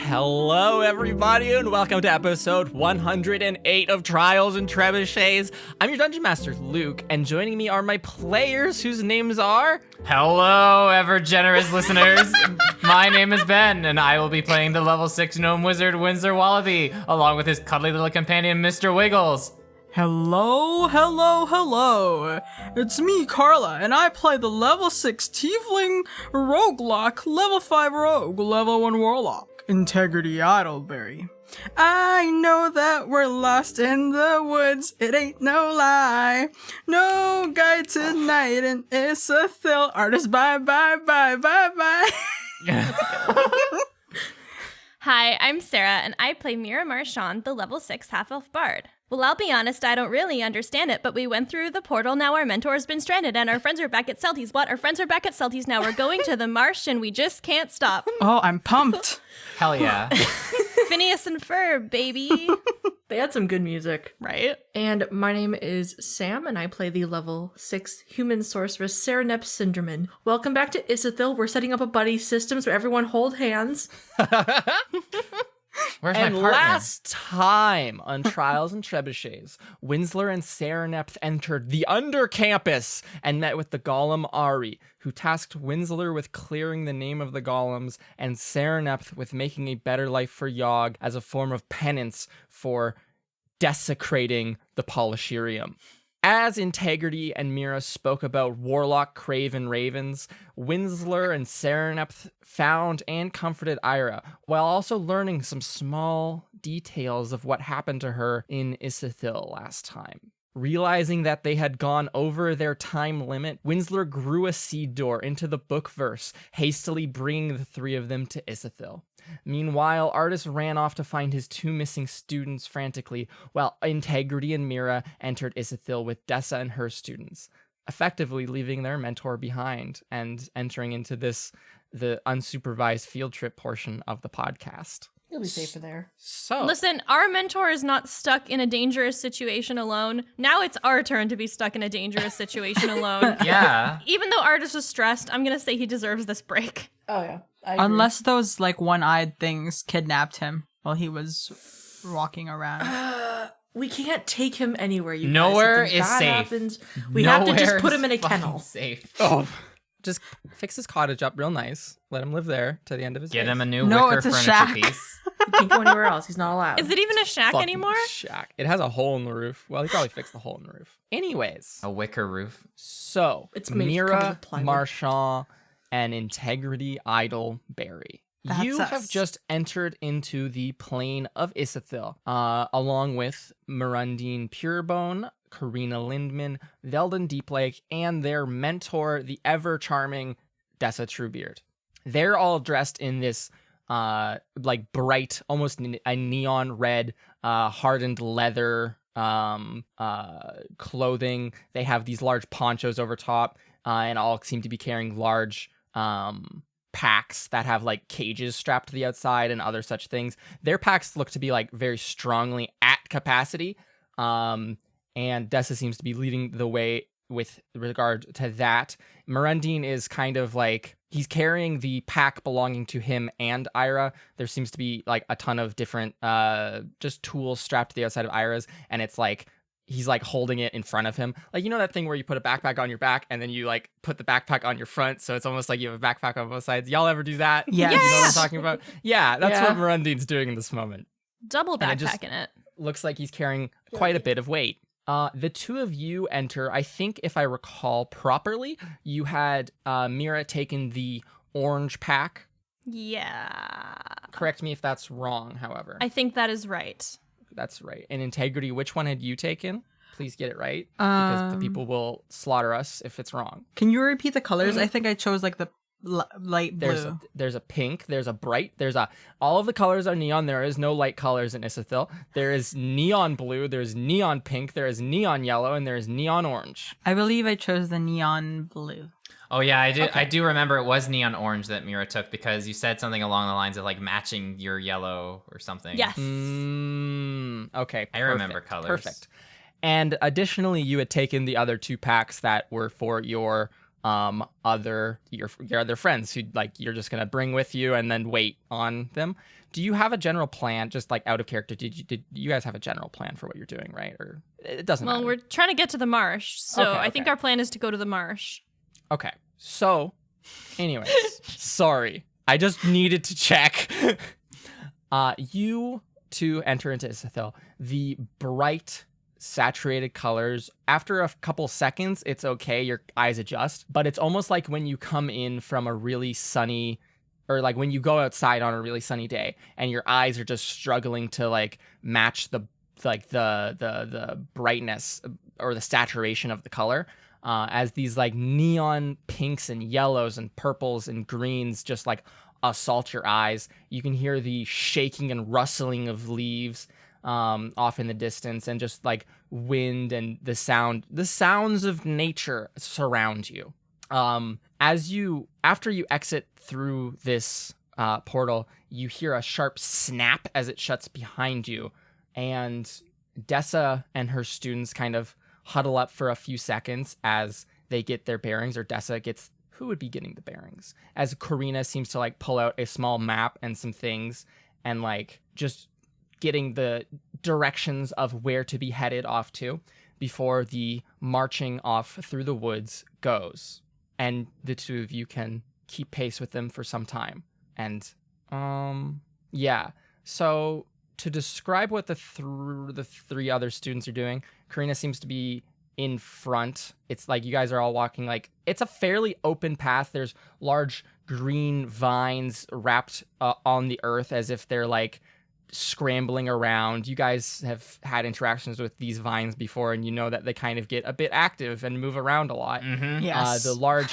Hello, everybody, and welcome to episode 108 of Trials and Trebuchets. I'm your Dungeon Master, Luke, and joining me are my players whose names are... Hello, ever-generous listeners. My name is Ben, and I will be playing the level 6 gnome wizard, Windsor Wallaby, along with his cuddly little companion, Mr. Wiggles. Hello. It's me, Carla, and I play the level 6 Tiefling Roguelock, level 5 Rogue, level 1 Warlock, Integrity Idleberry. I know that we're lost in the woods, it ain't no lie. No guide tonight in Isathil. Artist, bye. Hi, I'm Sarah, and I play Mira Marchand, the level 6 half-elf bard. Well, I'll be honest, I don't really understand it, but we went through the portal, now our mentor's been stranded, and our friends are back at Celti's. What? Our friends are back at Celti's now, we're going to the marsh, and we just can't stop. Oh, I'm pumped. Hell yeah. Phineas and Ferb, baby. They had some good music. Right? And my name is Sam, and I play the level 6 human sorceress, Serenep Syndromin. Welcome back to Isathil. We're setting up a buddy system, so everyone hold hands. Where's And my partner? last time on Trials and Trebuchets, Winsler and Serenepth entered the Under Campus and met with the golem Ari, who tasked Winsler with clearing the name of the golems and Serenepth with making a better life for Yogg as a form of penance for desecrating the Polishirium. As Integrity and Mira spoke about Warlock, Crave, and Ravens, Winsler and Serenepth found and comforted Ira, while also learning some small details of what happened to her in Isathil last time. Realizing that they had gone over their time limit, Winsler grew a seed door into the book verse, hastily bringing the three of them to Isathil. Meanwhile, Artis ran off to find his two missing students frantically, while Integrity and Mira entered Isathil with Dessa and her students, effectively leaving their mentor behind and entering into the unsupervised field trip portion of the podcast. You'll be safer there. So, Listen, our mentor is not stuck in a dangerous situation alone. Now it's our turn to be stuck in a dangerous situation alone. Yeah. Even though Artis is stressed, I'm gonna say he deserves this break. Oh, yeah. I agree. Unless those, one-eyed things kidnapped him while he was walking around. We can't take him anywhere, you Nowhere guys. Something is bad safe. happens. We have to just Nowhere put is him in a fucking kennel. Safe. oh, just fix his cottage up real nice. Let him live there to the end of his Get days. him a new No, wicker it's a furniture shack. piece. He can't go anywhere else. He's not allowed. Is it even a shack Fucking anymore? shack. It has a hole in the roof. Well, he probably fixed the hole in the roof. Anyways, A wicker roof. so It's made- covered Mira, with plywood. Marchand, and Integrity Idleberry. That's You us. have just entered into the Plane of Isathil, along with Mirundine Purebone, Karina Lindman, Veldon Deeplake, and their mentor, the ever-charming Dessa Truebeard. They're all dressed in this bright, almost a neon red, hardened leather clothing. They have these large ponchos over top, and all seem to be carrying large packs that have cages strapped to the outside and other such things. Their packs look to be very strongly at capacity, and Dessa seems to be leading the way with regard to that. Mirundine is kind of he's carrying the pack belonging to him and Ira. There seems to be a ton of different just tools strapped to the outside of Ira's, and it's he's holding it in front of him. You know that thing where you put a backpack on your back and then you put the backpack on your front, so it's almost like you have a backpack on both sides. Y'all ever do that? Yes. You know what I'm talking about? Yeah, that's Yeah. what Mirundine's doing in this moment. Double And it just- backpacking it. Looks like he's carrying quite a bit of weight. The two of you enter, I think if I recall properly, you had Mira taken the orange pack. Yeah. Correct me if that's wrong, however. I think that is right. That's right. And Integrity, which one had you taken? Please get it right, because the people will slaughter us if it's wrong. Can you repeat the colors? I think I chose the light blue. There's a pink, there's a bright, all of the colors are neon. There is no light colors in Isathil. There is neon blue, there's neon pink, there is neon yellow, and there is neon orange. I believe I chose the neon blue. Oh yeah, I do. Okay. I do remember it was neon orange that Mira took because you said something along the lines of matching your yellow or something. Yes. Okay. I remember perfect, colors. Perfect. And additionally, you had taken the other two packs that were for your your other friends who like you're just gonna bring with you and then wait on them. Do you have a general plan, just like out of character? Did you guys have a general plan for what you're doing, right? Or it doesn't Well, matter. we're trying to get to the marsh, so Okay, I think okay. our plan is to go to the marsh. Okay. So, anyways, sorry. I just needed to check. You to enter into Isathil, the bright, saturated colors, after a couple seconds, it's okay. Your eyes adjust. But it's almost like when you come in from a really sunny, or like when you go outside on a really sunny day and your eyes are just struggling to like match the brightness or the saturation of the color. As these like neon pinks and yellows and purples and greens just like assault your eyes. You can hear the shaking and rustling of leaves off in the distance, and just like wind and the sounds of nature surround you. After you exit through this portal, you hear a sharp snap as it shuts behind you, and Dessa and her students kind of huddle up for a few seconds as they get their bearings, or Dessa gets, who would be getting the bearings? As Karina seems to like pull out a small map and some things and like just getting the directions of where to be headed off to before the marching off through the woods goes. And the two of you can keep pace with them for some time. And, yeah. So to describe what the three other students are doing, Karina seems to be in front. It's like you guys are all walking, like it's a fairly open path. There's large green vines wrapped on the earth as if they're like scrambling around. You guys have had interactions with these vines before, and you know that they kind of get a bit active and move around a lot. Mm-hmm. Yes. The large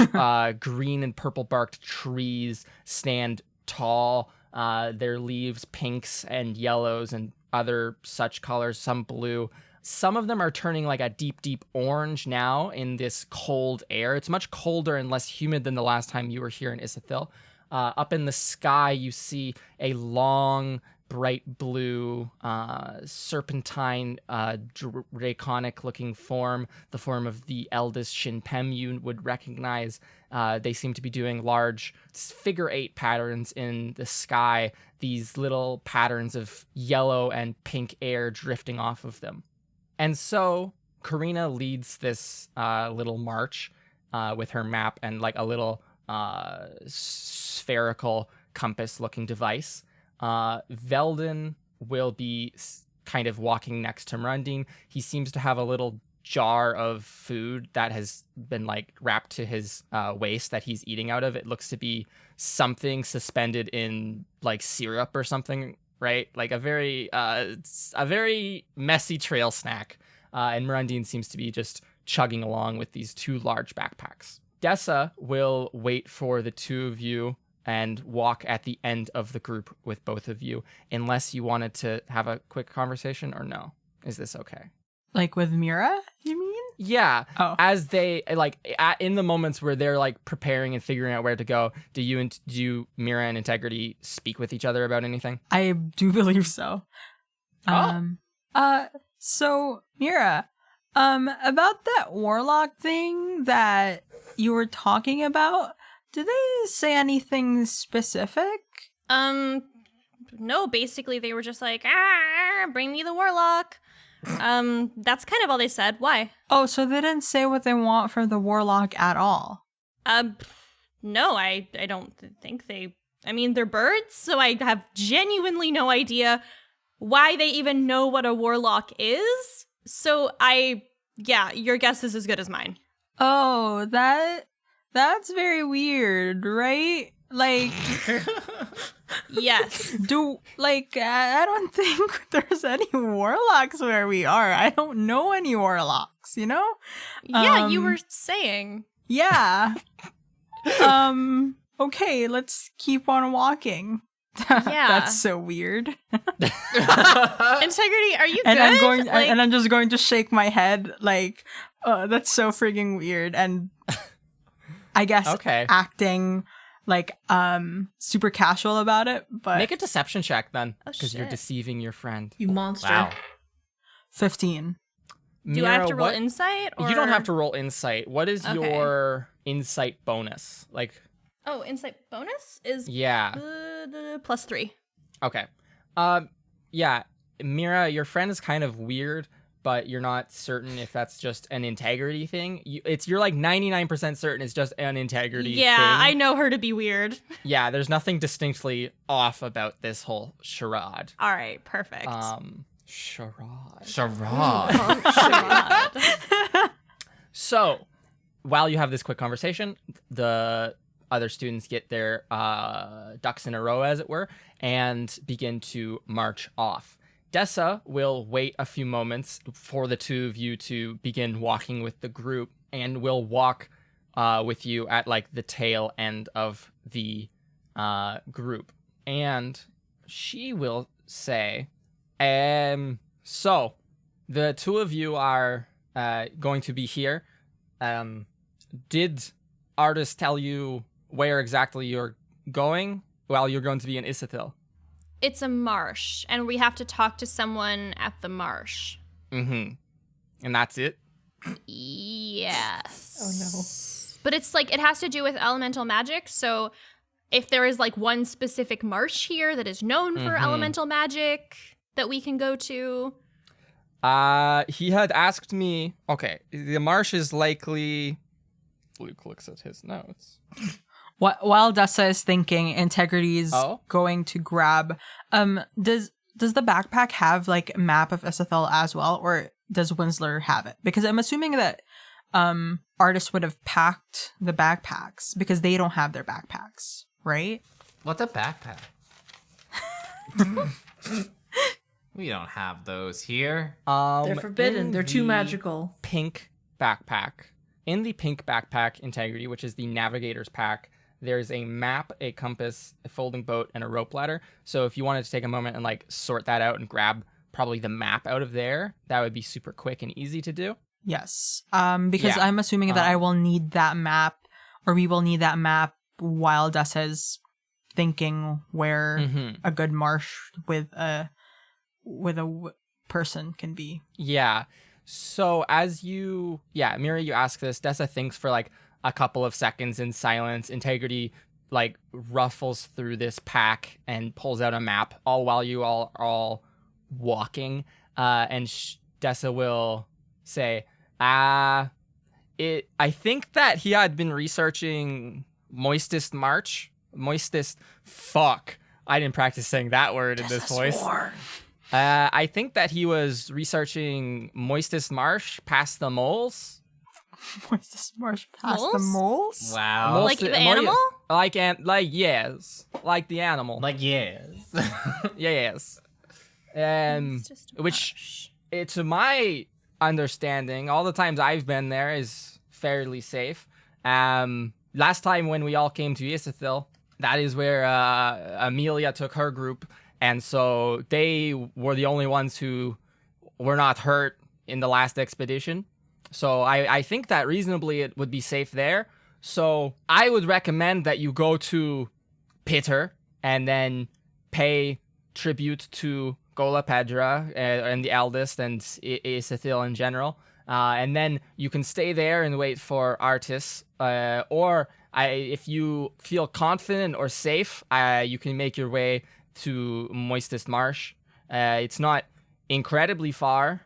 green and purple barked trees stand tall. Their leaves pinks and yellows and other such colors, some blue. Some of them are turning like a deep, deep orange now in this cold air. It's much colder and less humid than the last time you were here in Isathil. Up in the sky, you see a long, bright blue, serpentine, draconic-looking form, the form of the eldest Shinpem you would recognize. They seem to be doing large figure 8 patterns in the sky, these little patterns of yellow and pink air drifting off of them. And so Karina leads this little march with her map and like a little spherical compass-looking device. Veldin will be kind of walking next to Mrundine. He seems to have a little jar of food that has been like wrapped to his waist that he's eating out of. It looks to be something suspended in like syrup or something, right? Like a very messy trail snack. And Mrundine seems to be just chugging along with these two large backpacks. Dessa will wait for the two of you and walk at the end of the group with both of you, unless you wanted to have a quick conversation, or no? Is this okay? Like with Mira, you mean? Yeah. Oh. As they like in the moments where they're like preparing and figuring out where to go, do Mira and Integrity speak with each other about anything? I do believe so. So Mira, about that warlock thing that you were talking about, did they say anything specific? No, basically they were just like, bring me the warlock. That's kind of all they said. Why? Oh, so they didn't say what they want from the warlock at all? No, I don't think they... I mean, they're birds, so I have genuinely no idea why they even know what a warlock is. So yeah, your guess is as good as mine. Oh, that's very weird, right? Like, Yes. I don't think there's any warlocks where we are. I don't know any warlocks, you know? Yeah, you were saying. Yeah. Okay, let's keep on walking. Yeah. That's so weird. Integrity, are you And good? I'm just going to shake my head like, that's so freaking weird. And I guess Okay. acting like super casual about it, but Make a deception check then, Oh, because you're shit. deceiving your friend. You monster. Wow. 15. Do I have Mira, to roll what- insight? Or... You don't have to roll insight. What is Okay. your insight bonus? Like, Oh, insight bonus is yeah. +3. Okay. Yeah, Mira, your friend is kind of weird, but you're not certain if that's just an integrity thing. You're like 99% certain it's just an integrity Yeah, thing. I know her to be weird. Yeah, there's nothing distinctly off about this whole charade. All right, perfect. Charade. Sharad. So, while you have this quick conversation, the other students get their ducks in a row, as it were, and begin to march off. Dessa will wait a few moments for the two of you to begin walking with the group, and will walk with you at like the tail end of the group. And she will say, so the two of you are going to be here. Did Artis tell you where exactly you're going? Well, you're going to be in Isathil. It's a marsh, and we have to talk to someone at the marsh. Mm-hmm. And that's it? Yes. Oh, no. But it's like, it has to do with elemental magic, so if there is like one specific marsh here that is known for elemental magic that we can go to. He had asked me, okay, the marsh is likely... Luke looks at his notes. While Dessa is thinking, Integrity is going to grab. Does the backpack have like a map of Isathil as well, or does Winsler have it? Because I'm assuming that artists would have packed the backpacks because they don't have their backpacks, right? What's a backpack? We don't have those here. They're forbidden. in They're too the magical. Pink backpack. In the pink backpack, Integrity, which is the navigator's pack, there's a map, a compass, a folding boat, and a rope ladder. So if you wanted to take a moment and like sort that out and grab probably the map out of there, that would be super quick and easy to do. Yes. Because Yeah. I'm assuming that I will need that map, or we will need that map while Dessa is thinking where a good marsh with a person can be. Yeah. So as you, Mira, you ask this, Dessa thinks for like a couple of seconds in silence. Integrity like ruffles through this pack and pulls out a map, all while you all are all walking. And Dessa will say, I think that he had been researching fuck. I didn't practice saying that word in this voice. I think that he was researching Moistest Marsh past the moles. Moistest marsh past the Moles? moles? Wow. Like the animal? Like yes, like the animal. Like, yes. Yes. It's just a Which, marsh. to my understanding, all the times I've been there is fairly safe. Last time when we all came to Isathil, that is where Amelia took her group, and so they were the only ones who were not hurt in the last expedition. So I think that reasonably it would be safe there. So I would recommend that you go to Pitter and then pay tribute to Gola Pedra and the Eldest and Isathil in general. And then you can stay there and wait for Artis. Or if you feel confident or safe, you can make your way to Moistest Marsh. It's not incredibly far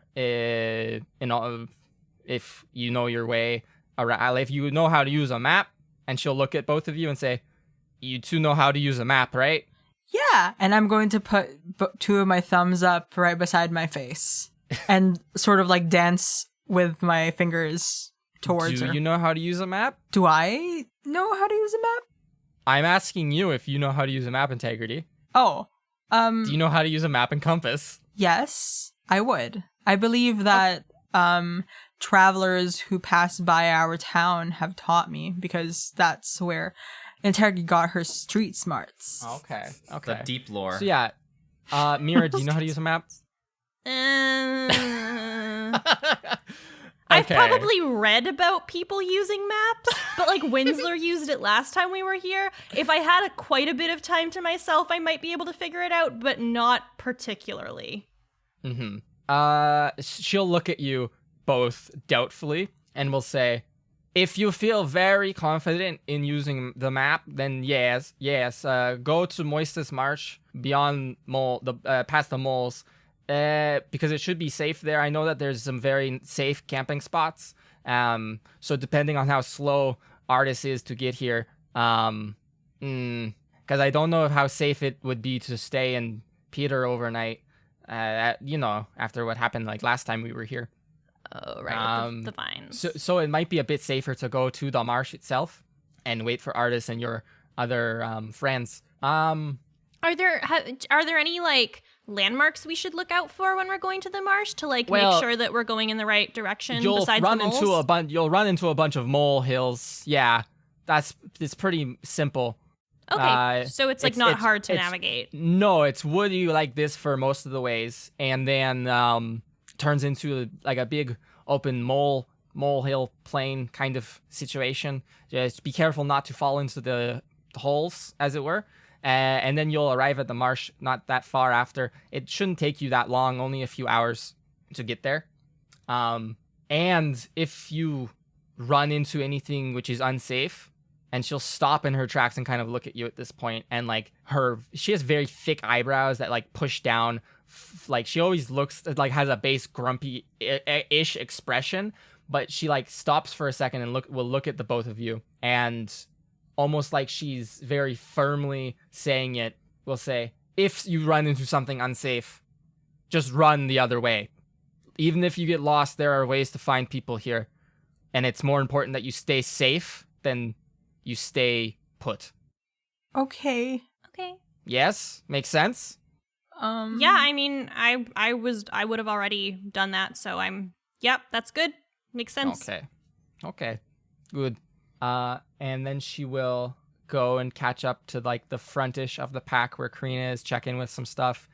if you know your way around. If you know how to use a map, and she'll look at both of you and say, you two know how to use a map, right? Yeah. And I'm going to put two of my thumbs up right beside my face and sort of like dance with my fingers towards Do her. you know how to use a map? Do I know how to use a map? I'm asking you if you know how to use a map, Integrity. Oh, Do you know how to use a map and compass? yes, I would. I believe that travelers who pass by our town have taught me, because that's where Integrity got her street smarts. Okay. The deep lore. So yeah, Mira, do you know how to use a map? I've Okay. probably read about people using maps, but like Winsler used it last time we were here. If I had quite a bit of time to myself, I might be able to figure it out, but not particularly. She'll look at you. both doubtfully and will say, if you feel very confident in using the map, then yes, go to Moistus Marsh beyond past the moles, because it should be safe there. I know that there's some very safe camping spots. So depending on how slow Artis is to get here, because I don't know how safe it would be to stay in Peter overnight. After what happened like last time we were here. Oh, right, with the vines. So it might be a bit safer to go to the marsh itself and wait for Artis and your other friends. Are there any like landmarks we should look out for when we're going to the marsh to make sure that we're going in the right direction? You'll besides run the moles? you'll run into a bunch of mole hills. Yeah, it's pretty simple. Okay, so it's like not hard to navigate. No, it's woody like this for most of the ways, and then turns into like a big open molehill plain kind of situation. Just be careful not to fall into the holes, as it were. And then you'll arrive at the marsh not that far after. It shouldn't take you that long, only a few hours to get there. And if you run into anything which is unsafe, and she'll stop in her tracks and kind of look at you at this point, and like she has very thick eyebrows that like push down, like she always looks like has a base grumpy-ish expression, but she like stops for a second and will look at the both of you, and almost like she's very firmly saying it, will say, if you run into something unsafe, just run the other way. Even if you get lost, there are ways to find people here, and it's more important that you stay safe than you stay put. Okay. Yes? Makes sense? Yeah, I mean, I would have already done that, so yep, that's good. Makes sense. Okay. Good. And then she will go and catch up to like the frontish of the pack where Karina is, check in with some stuff,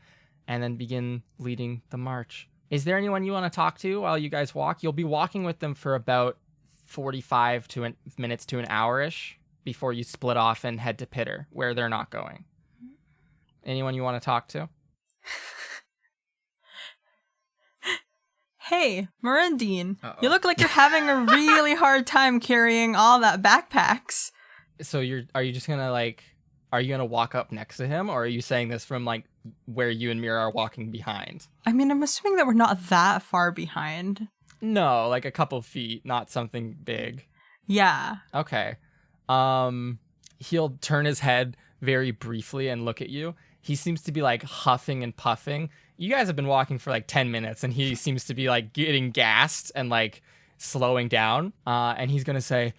and then begin leading the march. Is there anyone you want to talk to while you guys walk? You'll be walking with them for about 45 minutes to an hour-ish before you split off and head to Pitter, where they're not going. Anyone you want to talk to? Hey, Marandine, you look like you're having a really hard time carrying all that backpacks. So are you just gonna are you gonna walk up next to him, or are you saying this from like where you and Mira are walking behind? I mean, I'm assuming that we're not that far behind. No, like a couple feet, not something big. Yeah. Okay. He'll turn his head very briefly and look at you. He seems to be like huffing and puffing. You guys have been walking for like 10 minutes and he seems to be like getting gassed and like slowing down. And he's gonna say,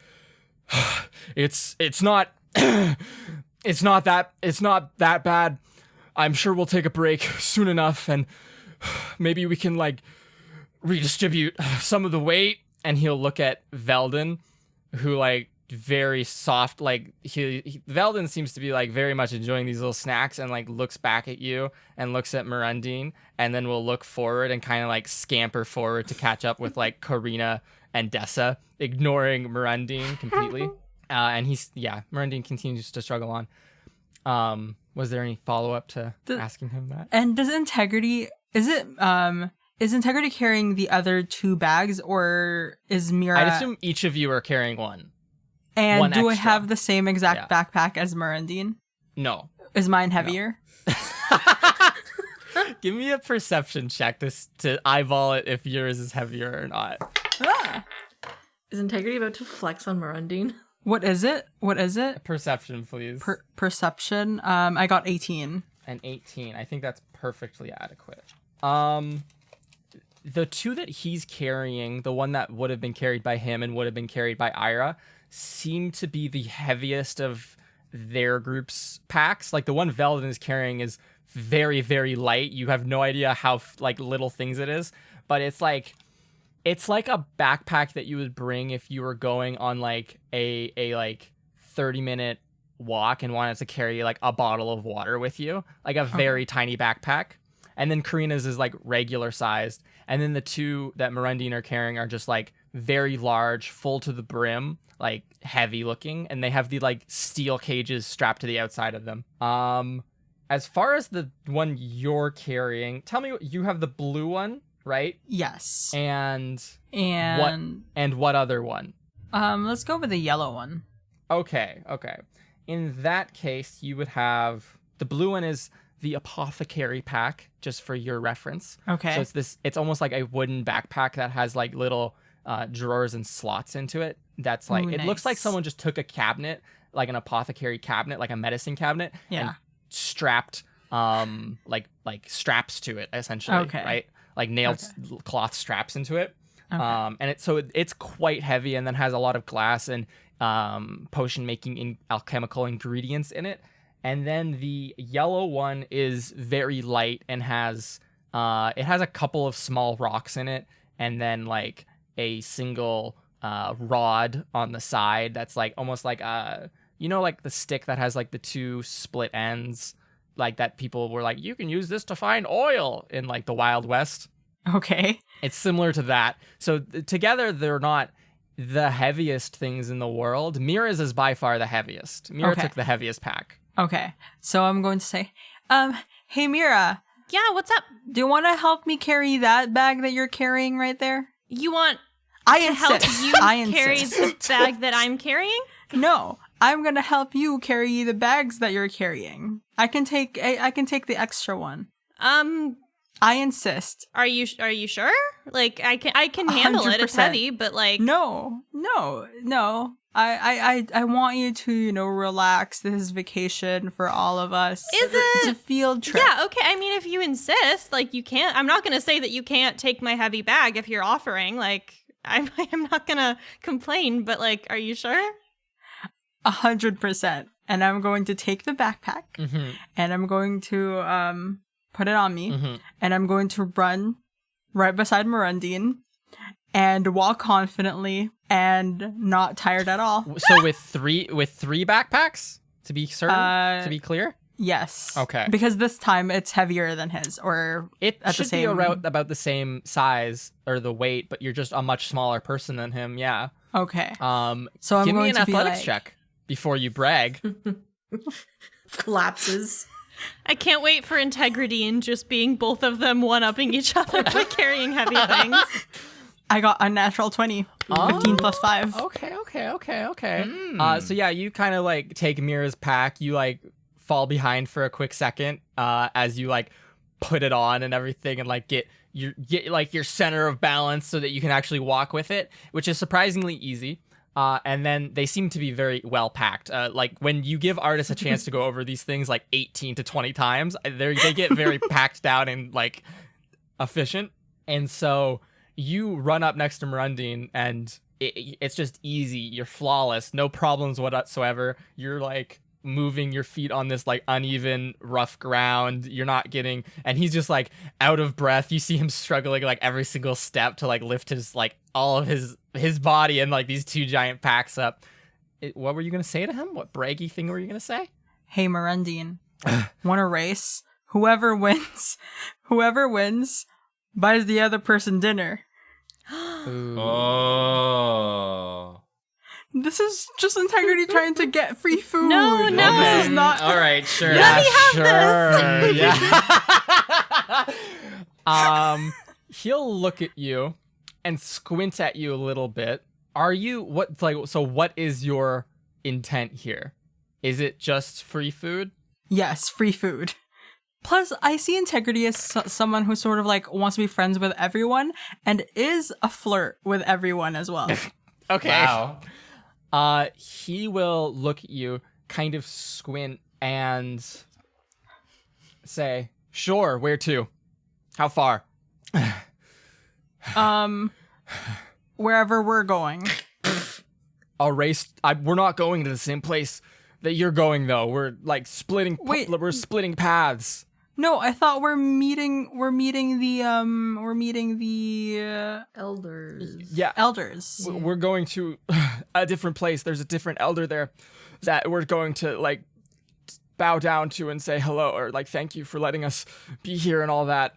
it's not that bad. I'm sure we'll take a break soon enough and maybe we can like redistribute some of the weight. And he'll look at Veldon, who like very soft, like Veldon seems to be like very much enjoying these little snacks, and like looks back at you and looks at Marundine, and then will look forward and kind of like scamper forward to catch up with like Karina and Dessa, ignoring Marundine completely. And Marundine continues to struggle on. Was there any follow-up to asking him that? And does Integrity, is Integrity carrying the other 2 bags, or is Mira? I'd assume each of you are carrying one. And one do I extra. have the same exact backpack as Marandine? No. Is mine heavier? Give me a perception check to eyeball it if yours is heavier or not. Ah. Is Integrity about to flex on Marundine? What is it? Perception, please. Perception. I got 18. An 18. I think that's perfectly adequate. The 2 that he's carrying, the one that would have been carried by him and would have been carried by Ira, seem to be the heaviest of their group's packs. Like the one Veldon is carrying is very, very light. You have no idea how like little things it is, but it's like a backpack that you would bring if you were going on like a like 30-minute walk and wanted to carry like a bottle of water with you, like a very tiny backpack. And then Karina's is like regular sized, and then the 2 that Marundine are carrying are just like very large, full to the brim, like heavy looking, and they have the like steel cages strapped to the outside of them. As far as the one you're carrying, tell me, you have the blue one, right? Yes. And And what other one? let's go with the yellow one. Okay. In that case, you would have the blue one is the apothecary pack, just for your reference. Okay. So it's almost like a wooden backpack that has like little drawers and slots into it. That's like, Ooh, it looks like nice. someone just took a cabinet, like an apothecary cabinet, like a medicine cabinet, Yeah. and strapped like straps to it, essentially. Okay. Right? Like nailed cloth straps into it. Okay. And it's quite heavy, and then has a lot of glass and potion making alchemical ingredients in it. And then the yellow one is very light and has it has a couple of small rocks in it, and then like a single rod on the side that's like almost like like the stick that has like the two split ends, like that people were like, you can use this to find oil in like the Wild West. Okay. It's similar to that. So together, they're not the heaviest things in the world. Mira's is by far the heaviest. Mira Okay. took the heaviest pack. Okay. So I'm going to say, hey Mira, Yeah, what's up? do you want to help me carry that bag that you're carrying right there? You want I to help insist. you I carry insist. the bag that I'm carrying? No, I'm gonna help you carry the bags that you're carrying. I can take the extra one. I insist. Are you sure? Like I can handle it. It's 100%. heavy, but like No. I want you to, relax. This is vacation for all of us. Is It's a it? field trip. Yeah, okay. I mean, if you insist, like you can't. I'm not gonna say that you can't take my heavy bag if you're offering. Like I'm not gonna complain, but like, are you sure? 100%. And I'm going to take the backpack Mm-hmm. and I'm going to put it on me Mm-hmm. and I'm going to run right beside Mirundine and walk confidently and not tired at all. So with three backpacks, to be certain, to be clear, Yes. Okay. Because this time it's heavier than his, or it at the should be same. about the same size or the weight, but you're just a much smaller person than him. Yeah. Okay. So I'm give me going an to be athletics like- check before you brag. Collapses. I can't wait for integrity and just being both of them one-upping each other by carrying heavy things. I got a natural 20. Oh. 15 plus 5. Okay. So yeah, you kind of like take Mira's pack. You like fall behind for a quick second as you like put it on and everything, and like get like your center of balance so that you can actually walk with it, which is surprisingly easy. And then they seem to be very well packed. Like when you give artists a chance to go over these things like 18 to 20 times, they get very packed down and like efficient. And so you run up next to Mirundine and it's just easy. You're flawless. No problems whatsoever. You're like moving your feet on this like uneven, rough ground. You're not getting, and he's just like out of breath. You see him struggling like every single step to like lift his like all of his body and like these two giant packs up. What were you gonna say to him? What braggy thing were you gonna say? Hey, Mirundine. Want a race? Whoever wins buys the other person dinner. Oh. This is just integrity trying to get free food. No. This is not. All right, sure. Yeah, sure. Yeah. He'll look at you and squint at you a little bit. Are you what is your intent here? Is it just free food? Yes, free food. Plus, I see integrity as someone who sort of like wants to be friends with everyone and is a flirt with everyone as well. Okay. Wow. He will look at you, kind of squint, and say, "Sure, where to? How far?" Wherever we're going. I'll race. We're not going to the same place that you're going, though. We're like splitting. Wait. We're splitting paths. No, I thought we're meeting the Elders. Yeah. elders. We're going to a different place. There's a different elder there that we're going to like bow down to and say hello, or like thank you for letting us be here and all that.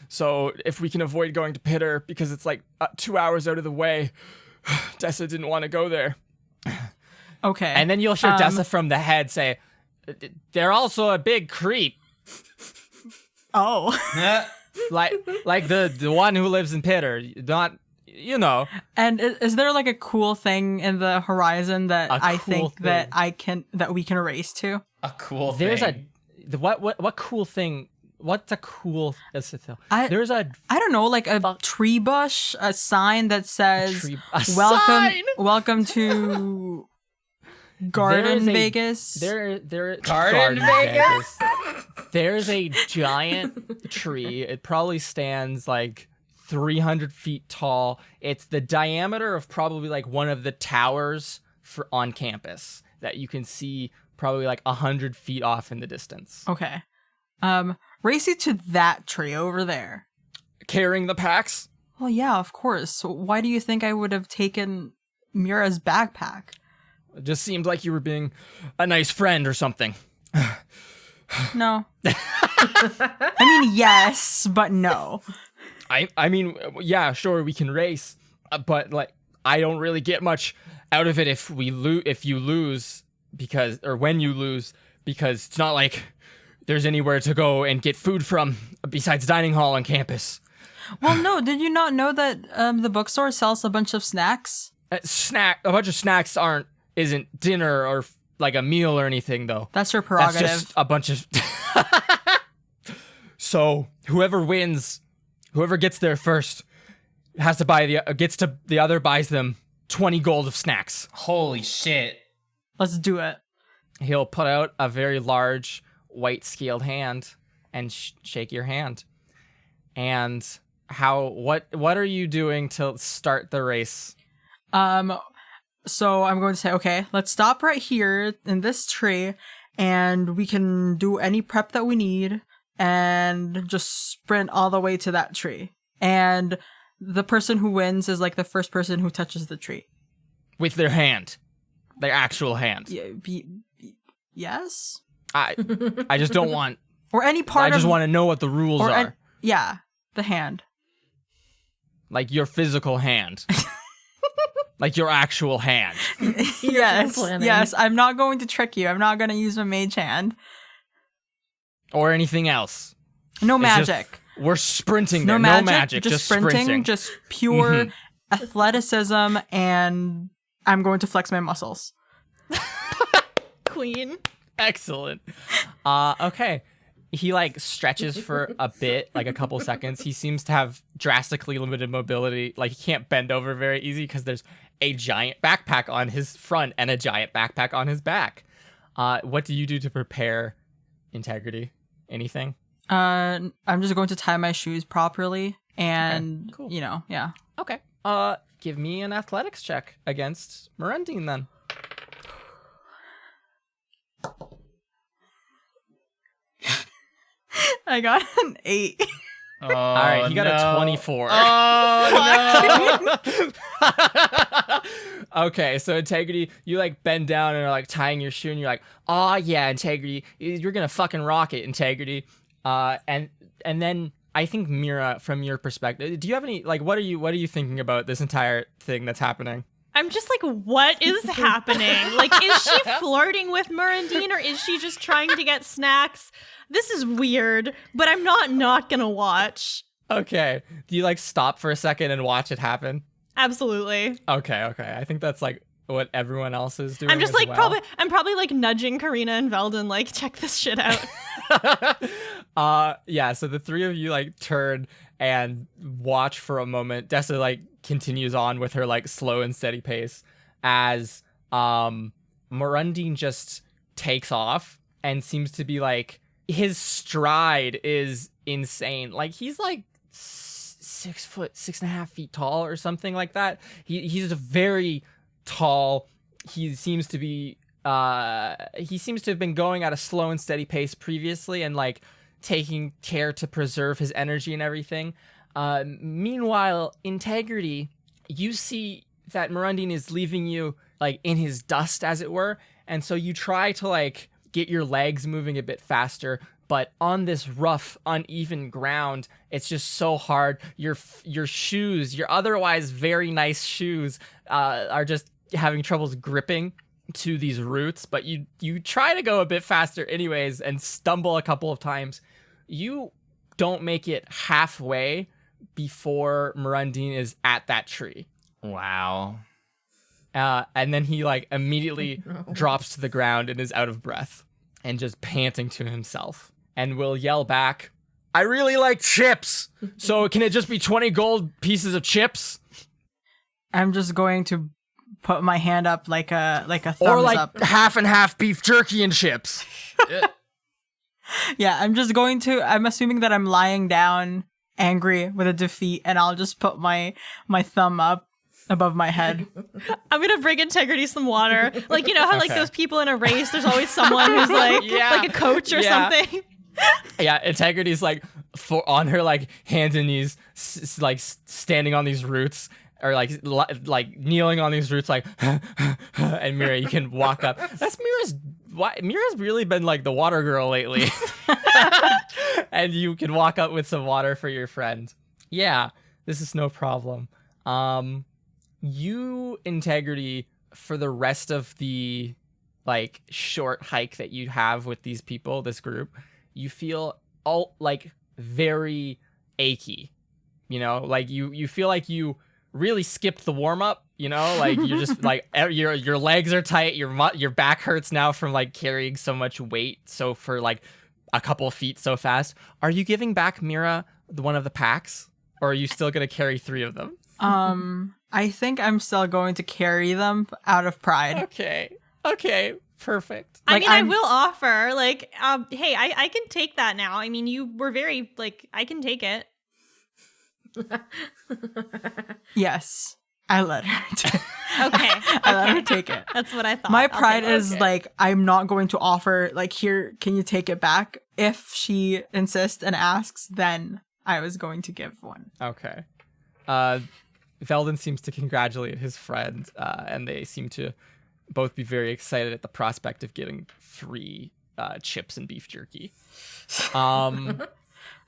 So if we can avoid going to Pitter because it's like 2 hours out of the way, Dessa didn't want to go there. Okay. And then you'll hear Dessa from the head say, "They're also a big creep." Oh. like the one who lives in Pitter, not And is there like a cool thing in the horizon that A I cool think that thing. that we can race to? A cool There's thing. what cool thing? What's a cool Isathil? I don't know, like a tree bush, a sign that says a "Welcome, sign? welcome to Garden Vegas." There Garden Vegas? There's a giant tree. It probably stands like 300 feet tall. It's the diameter of probably like one of the towers on campus that you can see probably like 100 feet off in the distance. Okay. Race you to that tree over there. Carrying the packs? Well, yeah, of course. So why do you think I would have taken Mira's backpack? It just seemed like you were being a nice friend or something. No. I mean, yes, but no. I mean, yeah, sure, we can race, but like, I don't really get much out of it if you lose when you lose, because it's not like there's anywhere to go and get food from besides dining hall on campus. Well, no, did you not know that the bookstore sells a bunch of snacks? A bunch of snacks isn't dinner or like a meal or anything though. That's your prerogative. That's just a bunch of. So whoever wins, whoever gets there first, has to the other buys them 20 gold of snacks. Holy shit. Let's do it. He'll put out a very large white scaled hand and shake your hand. And what are you doing to start the race? So I'm going to say, okay, let's stop right here in this tree, and we can do any prep that we need, and just sprint all the way to that tree. And the person who wins is like the first person who touches the tree. With their hand. Their actual hand. Yeah, yes? I just don't want... Or any part I just of... want to know what the rules are. Yeah, the hand. Like your physical hand. Like your actual hand. Yes, I'm not going to trick you. I'm not going to use my mage hand. Or anything else. No It's magic. We're sprinting there. No magic. Just sprinting. Just pure athleticism, and I'm going to flex my muscles. Queen. Excellent. Okay. He like stretches for a bit, like a couple seconds. He seems to have drastically limited mobility. Like he can't bend over very easy because there's a giant backpack on his front and a giant backpack on his back. What do you do to prepare integrity? Anything? I'm just going to tie my shoes properly, and Okay, cool. Yeah. Okay. Give me an athletics check against Merendine then. I got an 8. Oh, All right, he got a 24. Oh, no. Okay, so Integrity, you like bend down and are like tying your shoe, and you're like, "Oh yeah, Integrity, you're gonna fucking rock it, Integrity." And then I think Mira, from your perspective, do you have any like what are you thinking about this entire thing that's happening? I'm just like, what is happening? Like, is she flirting with Murandine, or is she just trying to get snacks? This is weird, but I'm not gonna watch. Okay, do you like stop for a second and watch it happen? Absolutely. Okay. I think that's like what everyone else is doing. I'm just as like well. I'm probably like nudging Karina and Veldon, like, check this shit out. Yeah, so the three of you like turn and watch for a moment. Dessa like continues on with her like slow and steady pace as Morundine just takes off and seems to be like, his stride is insane. Like he's like 6 foot, 6.5 feet tall or something like that. He's very tall. He seems to have been going at a slow and steady pace previously and like taking care to preserve his energy and everything. Meanwhile, Integrity, you see that Morundine is leaving you like in his dust, as it were, and so you try to like get your legs moving a bit faster, but on this rough, uneven ground, it's just so hard. Your shoes, your otherwise very nice shoes, are just having troubles gripping to these roots, but you try to go a bit faster anyways and stumble a couple of times. You don't make it halfway before Mirandine is at that tree. Wow. And then he like immediately drops to the ground and is out of breath and just panting to himself, and will yell back, "I really like chips. So can it just be 20 gold pieces of chips?" I'm just going to put my hand up like a thumbs Or like up. half and half beef jerky and chips. Yeah, I'm assuming that I'm lying down angry with a defeat, and I'll just put my thumb up above my head. I'm gonna bring Integrity some water. Like, you know how like Okay. those people in a race, there's always someone who's like Yeah. like a coach or Yeah. something. Yeah, Integrity's like on her like hands and knees, standing on these roots, or like kneeling on these roots, like. And Mira, you can walk up. That's Mira's. Mira's really been like the water girl lately. And you can walk up with some water for your friend. Yeah, this is no problem. You, Integrity, for the rest of the like short hike that you have with these people, this group, you feel all like very achy. You know, like you feel like you really skipped the warm up. You know, like you're just like your legs are tight. Your back hurts now from like carrying so much weight. So for like a couple of feet so fast. Are you giving back Mira one of the packs, or are you still gonna carry 3 of them? I think I'm still going to carry them out of pride. Okay, perfect. I Like, mean, I'm- I will offer, like, hey, I can take that now. I mean, you were very, like, I can take it. Yes, I let her. Okay. I let her take it. That's what I thought. My I'll pride take it. is like, I'm not going to offer like, here, can you take it back? If she insists and asks, then I was going to give one. Okay. Veldon seems to congratulate his friend, and they seem to both be very excited at the prospect of getting 3 chips and beef jerky.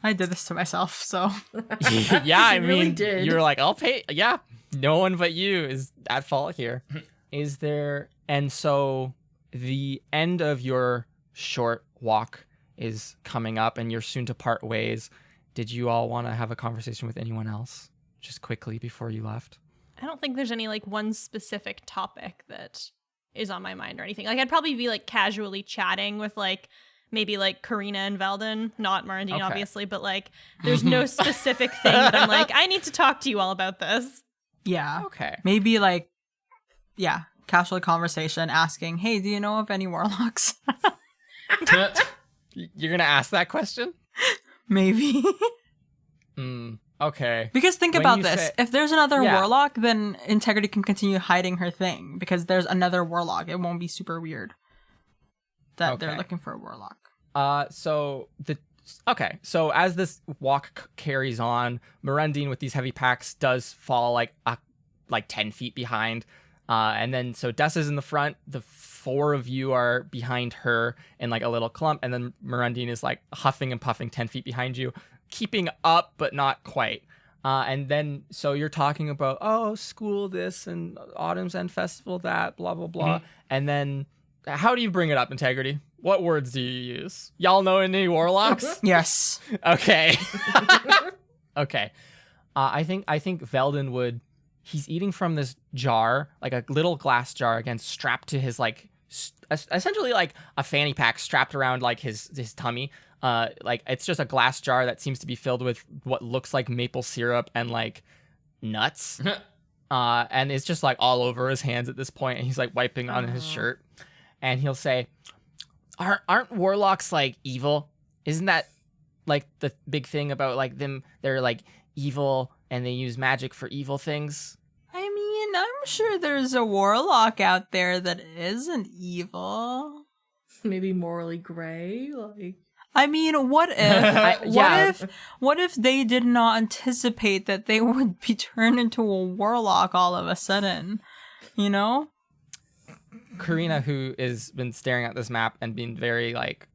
I did this to myself, so Yeah, I You really mean, did. you're like, I'll pay. Yeah, no one but you is at fault here. Is there? And so the end of your short walk is coming up, and you're soon to part ways. Did you all want to have a conversation with anyone else, just quickly before you left? I don't think there's any, like, one specific topic that is on my mind or anything. Like, I'd probably be, like, casually chatting with, like, maybe, like, Karina and Veldon, not Marandine, Okay. obviously, but, like, there's no specific thing that I'm like, I need to talk to you all about this. yeah. Okay. Maybe like, yeah, casual conversation asking, hey, do you know of any warlocks? You're gonna ask that question? Maybe. Okay. Because think When about you this. say- If there's another Yeah. warlock, then Integrity can continue hiding her thing because there's another warlock. It won't be super weird that they're Okay. looking for a warlock. So as this walk carries on, Mirandine with these heavy packs does fall like 10 feet behind. And then so Dessa's is in the front, the 4 of you are behind her in like a little clump, and then Mirandine is like huffing and puffing 10 feet behind you, keeping up but not quite. And then so you're talking about, oh, school this and Autumn's End Festival that, blah blah blah. Mm-hmm. And then how do you bring it up, Integrity? What words do you use? Y'all know any warlocks? Yes. Okay. Okay. I think Veldon would. He's eating from this jar, like a little glass jar, again strapped to his like, essentially like a fanny pack strapped around like his tummy. Like it's just a glass jar that seems to be filled with what looks like maple syrup and like nuts. And it's just like all over his hands at this point, and he's like wiping on his shirt, and he'll say, "Aren't warlocks like evil? Isn't that like the big thing about like them? They're like evil and they use magic for evil things." I mean, I'm sure there's a warlock out there that isn't evil. Maybe morally gray, like. I mean, what if yeah. what if they did not anticipate that they would be turned into a warlock all of a sudden? You know? Karina, who has been staring at this map and being very like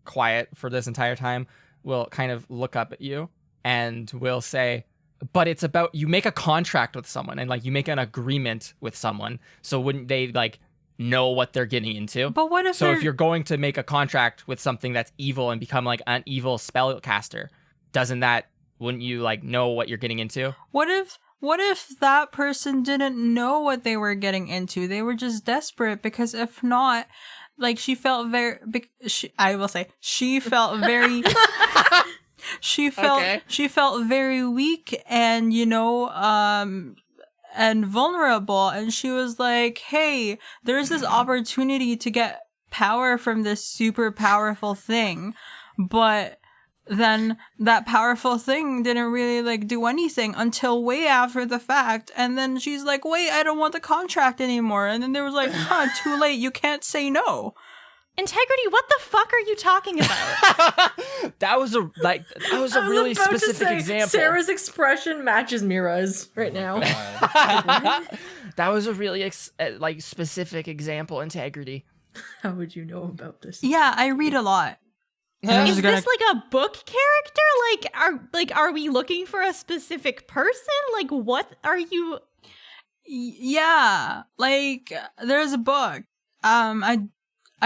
quiet for this entire time, will kind of look up at you and will say, "But it's about, you make a contract with someone and like you make an agreement with someone, so wouldn't they like know what they're getting into?" But what if So they're- if you're going to make a contract with something that's evil and become like an evil spellcaster, wouldn't you like know what you're getting into? What if that person didn't know what they were getting into? They were just desperate, because if not, like, she felt very she felt very Okay. she felt very weak and, and vulnerable, and she was like, "Hey, there's this opportunity to get power from this super powerful thing." But then that powerful thing didn't really like do anything until way after the fact, and then she's like, "Wait, I don't want the contract anymore." And then there was like, too late, you can't say no. Integrity, what the fuck are you talking about? That was a really about to specific say, example. Sarah's expression matches Mira's right now. That was a really specific example, Integrity. How would you know about this? Yeah, I read a lot. And I'm Is just gonna- this like a book character? Are we looking for a specific person? Like, what are you? Yeah, like, there's a book.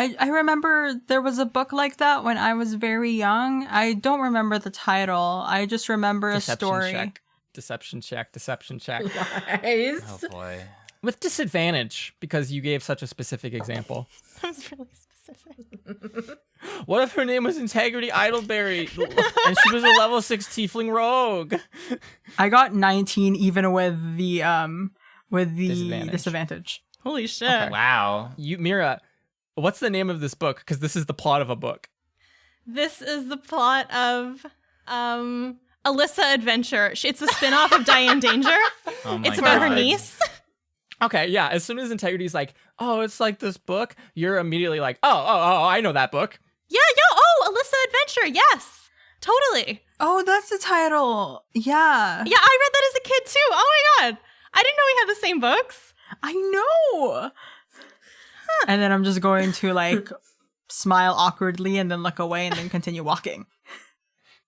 I remember there was a book like that when I was very young. I don't remember the title. I just remember a story. Deception check. Nice. Oh boy. With disadvantage, because you gave such a specific example. That was really specific. What if her name was Integrity Idleberry and she was a level 6 tiefling rogue? I got 19 even with the Disadvantage. disadvantage. Holy shit! Okay. Wow. Mira, what's the name of this book? Because this is the plot of a book. This is the plot of Alyssa Adventure. It's a spin-off of Diane Danger. Oh my It's about her God. niece. Okay, yeah. As soon as Integrity's like, "Oh, it's like this book," you're immediately like, "Oh, I know that book." Yeah, Alyssa Adventure. Yes, totally. Oh, that's the title. Yeah. Yeah, I read that as a kid too. Oh my god, I didn't know we had the same books. I know. And then I'm just going to like smile awkwardly and then look away and then continue walking.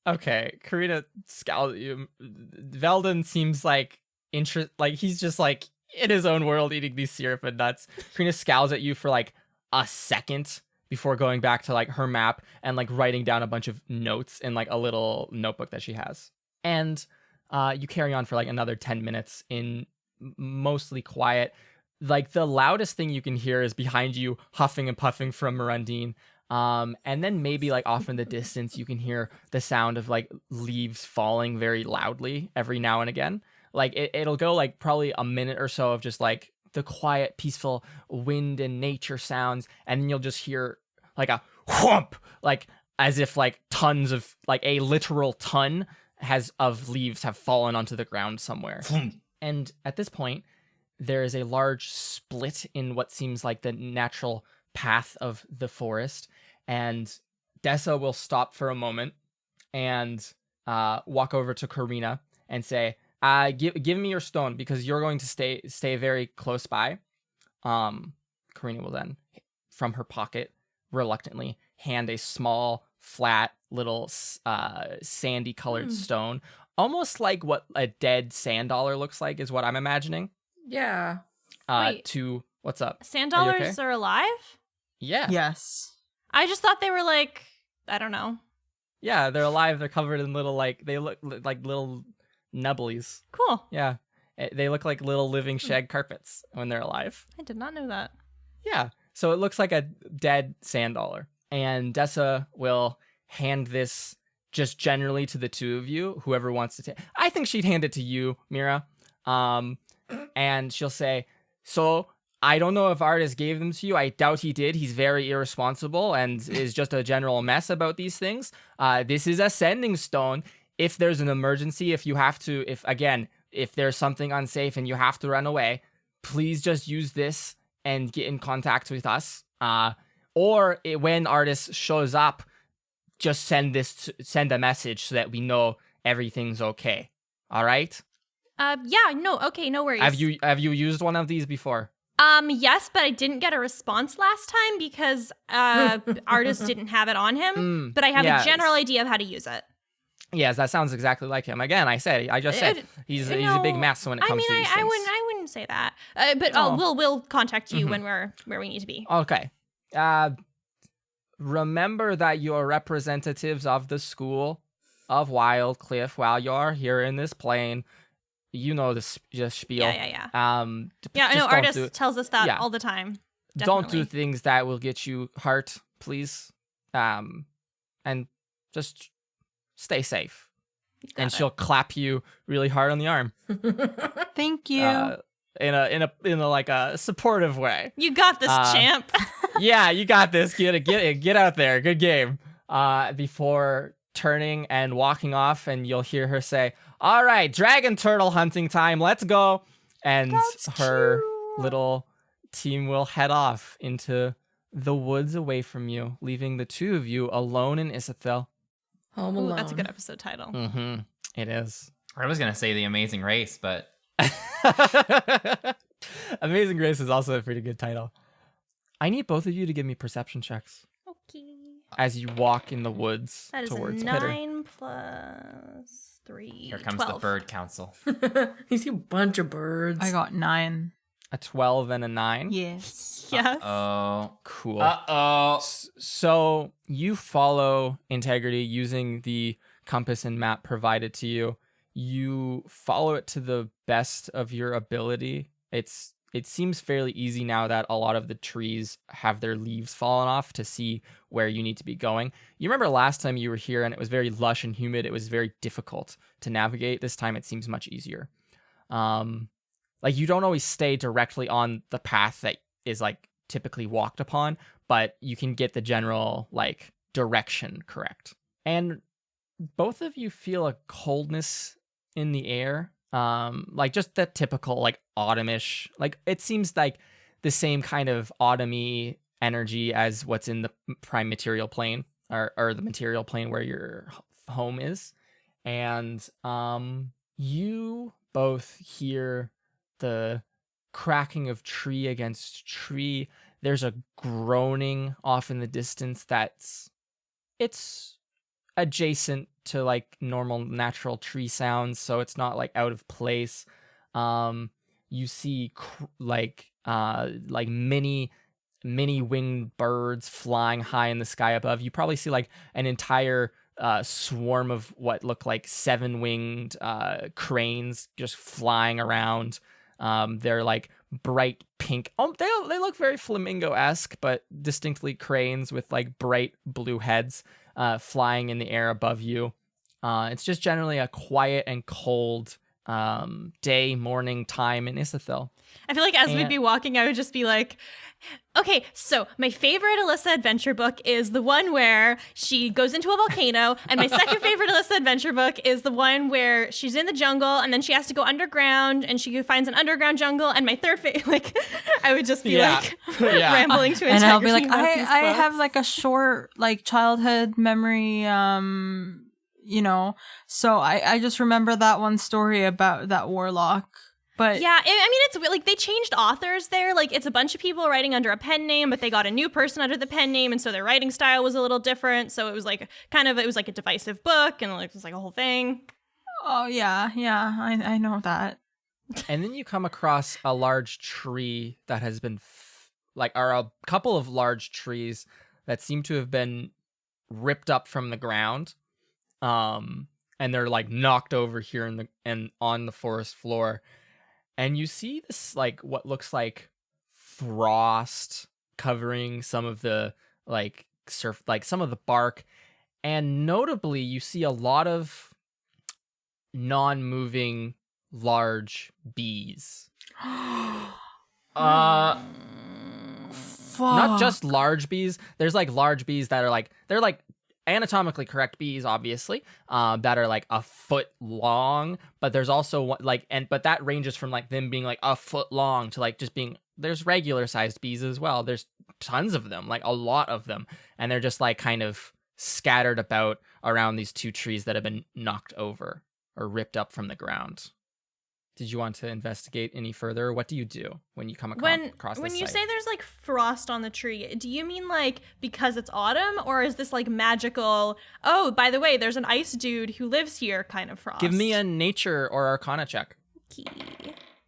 Okay, Karina scowls at you. Veldon seems like he's just like in his own world eating these syrup and nuts. Karina scowls at you for like a second before going back to like her map and like writing down a bunch of notes in like a little notebook that she has. And you carry on for like another 10 minutes in mostly quiet. Like the loudest thing you can hear is behind you huffing and puffing from Mirandine. And then maybe like off in the distance, you can hear the sound of like leaves falling very loudly every now and again. Like it'll go like probably a minute or so of just like the quiet, peaceful wind and nature sounds. And then you'll just hear like a whomp, like as if like tons of like a literal ton of leaves have fallen onto the ground somewhere. And at this point, there is a large split in what seems like the natural path of the forest. And Dessa will stop for a moment and walk over to Karina and say, give me your stone because you're going to stay very close by. Karina will then, from her pocket, reluctantly hand a small, flat, little sandy colored stone. Almost like what a dead sand dollar looks like is what I'm imagining. Yeah. Wait. What's up? Sand Are you dollars okay? are alive? Yeah. Yes. I just thought they were like, I don't know. Yeah, they're alive. They're covered in little they look like little nubblies. Cool. Yeah. They look like little living shag carpets when they're alive. I did not know that. Yeah. So it looks like a dead sand dollar. And Dessa will hand this just generally to the two of you, whoever wants to take. I think she'd hand it to you, Mira. And she'll say, "So I don't know if Artis gave them to you. I doubt he did. He's very irresponsible and is just a general mess about these things. This is a sending stone. If there's an emergency, if there's something unsafe and you have to run away, please just use this and get in contact with us. When Artis shows up, just send a message so that we know everything's okay. All right? Yeah, no, okay, no worries. Have you used one of these before? Yes, but I didn't get a response last time because artist didn't have it on him. But I have a general idea of how to use it. Yes, that sounds exactly like him. Again, I said he's a big mess when it comes to these things. I wouldn't say that. But we'll contact you when we're where we need to be. Okay. Remember that you're representatives of the school. of Wildcliff while you're here in this plane. You know the spiel. Yeah. I know Artist tells us that all the time. Don't do Definitely. things that will get you hurt, please. And just stay safe. And she'll clap you really hard on the arm. Thank you. In a like a supportive way. You got this, champ. Yeah, you got this. Get out there. Good game. Before turning and walking off, and you'll hear her say, "All right, dragon turtle hunting time. Let's go." And her little team will head off into the woods away from you, leaving the two of you alone in Isathil. Home Ooh, alone. that's a good episode title. Mm-hmm. It is. I was gonna say The Amazing Race, but Amazing Grace is also a pretty good title. I need both of you to give me perception checks Okay. as you walk in the woods That is a towards 9 plus 3. here comes 12. the bird council. You see a bunch of birds. I got 9. a 12 and a 9. Yes. Yes. Oh. Cool. Uh-oh. So you follow Integrity using the compass and map provided to you. You follow it to the best of your ability. It seems fairly easy now that a lot of the trees have their leaves fallen off to see where you need to be going. You remember last time you were here and it was very lush and humid. It was very difficult to navigate. This time it seems much easier. Like you don't always stay directly on the path that is like typically walked upon, but you can get the general like direction correct. And both of you feel a coldness in the air. Like just the typical like autumnish, like it seems like the same kind of autumny energy as what's in the prime material plane or the material plane where your home is. And you both hear the cracking of tree against tree. There's a groaning off in the distance it's adjacent to like normal natural tree sounds, so it's not like out of place. You see like many winged birds flying high in the sky above. You probably see like an entire swarm of what look like 7-winged cranes just flying around. They're like bright pink. They look very flamingo-esque, but distinctly cranes with like bright blue heads flying in the air above you. It's just generally a quiet and cold morning time in Isathil. I feel like as we'd be walking, I would just be like, okay, so my favorite Alyssa adventure book is the one where she goes into a volcano, and my second favorite Alyssa adventure book is the one where she's in the jungle, and then she has to go underground, and she finds an underground jungle, and my third favorite, like, I would just be rambling to Integrity. And I'll be like, about these I books. have like a short like childhood memory, so I just remember that one story about that warlock. But Yeah, I mean, it's like they changed authors there. Like, it's a bunch of people writing under a pen name, but they got a new person under the pen name, and so their writing style was a little different. So it was like it was like a divisive book, and like it was like a whole thing. oh yeah, I know that. And then you come across a large tree that has been or a couple of large trees that seem to have been ripped up from the ground. And they're like knocked over here on the forest floor. And you see this like what looks like frost covering some of the like some of the bark, and notably you see a lot of non-moving large bees. Fuck. Not just large bees. There's like large bees that are like they're like anatomically correct bees, obviously, that are like a foot long, but there's also but that ranges from like them being like a foot long to like just being, there's regular sized bees as well. There's tons of them, like a lot of them, and they're just like kind of scattered about around these two trees that have been knocked over or ripped up from the ground. Did you want to investigate any further? What do you do when you come across this When you site? say there's like frost on the tree, do you mean like because it's autumn, or is this like magical, oh, by the way, there's an ice dude who lives here kind of frost? Give me a nature or arcana check. Okay.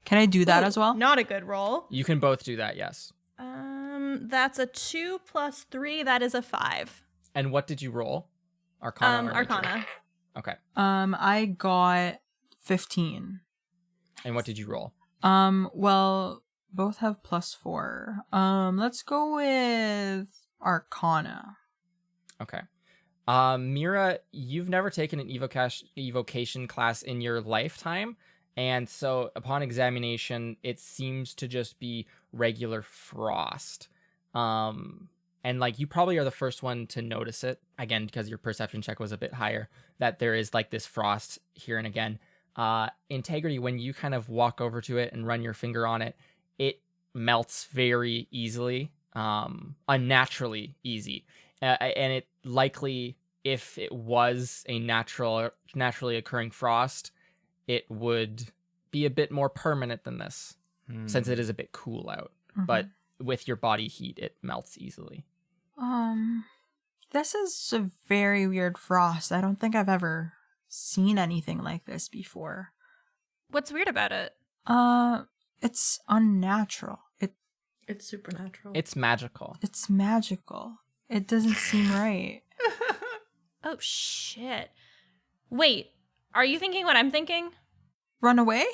Can I do that Ooh, as well? Not a good roll. You can both do that, yes. That's a 2 plus 3. That is a 5. And what did you roll? Arcana or nature? Arcana. Okay. I got 15. And what did you roll? Well, both have +4. Let's go with Arcana. Okay. Mira, you've never taken an evocation class in your lifetime, and so upon examination, it seems to just be regular frost. And like you probably are the first one to notice it again because your perception check was a bit higher. That there is like this frost here and again. Integrity, when you kind of walk over to it and run your finger on it, it melts very easily, unnaturally easy. And it likely, if it was a naturally occurring frost, it would be a bit more permanent than this, since it is a bit cool out. But with your body heat, it melts easily. This is a very weird frost. I don't think I've ever seen anything like this before. What's weird about it? It's unnatural. It's supernatural. It's magical. It's magical. It doesn't seem right. Oh, shit. Wait, are you thinking what I'm thinking? Run away?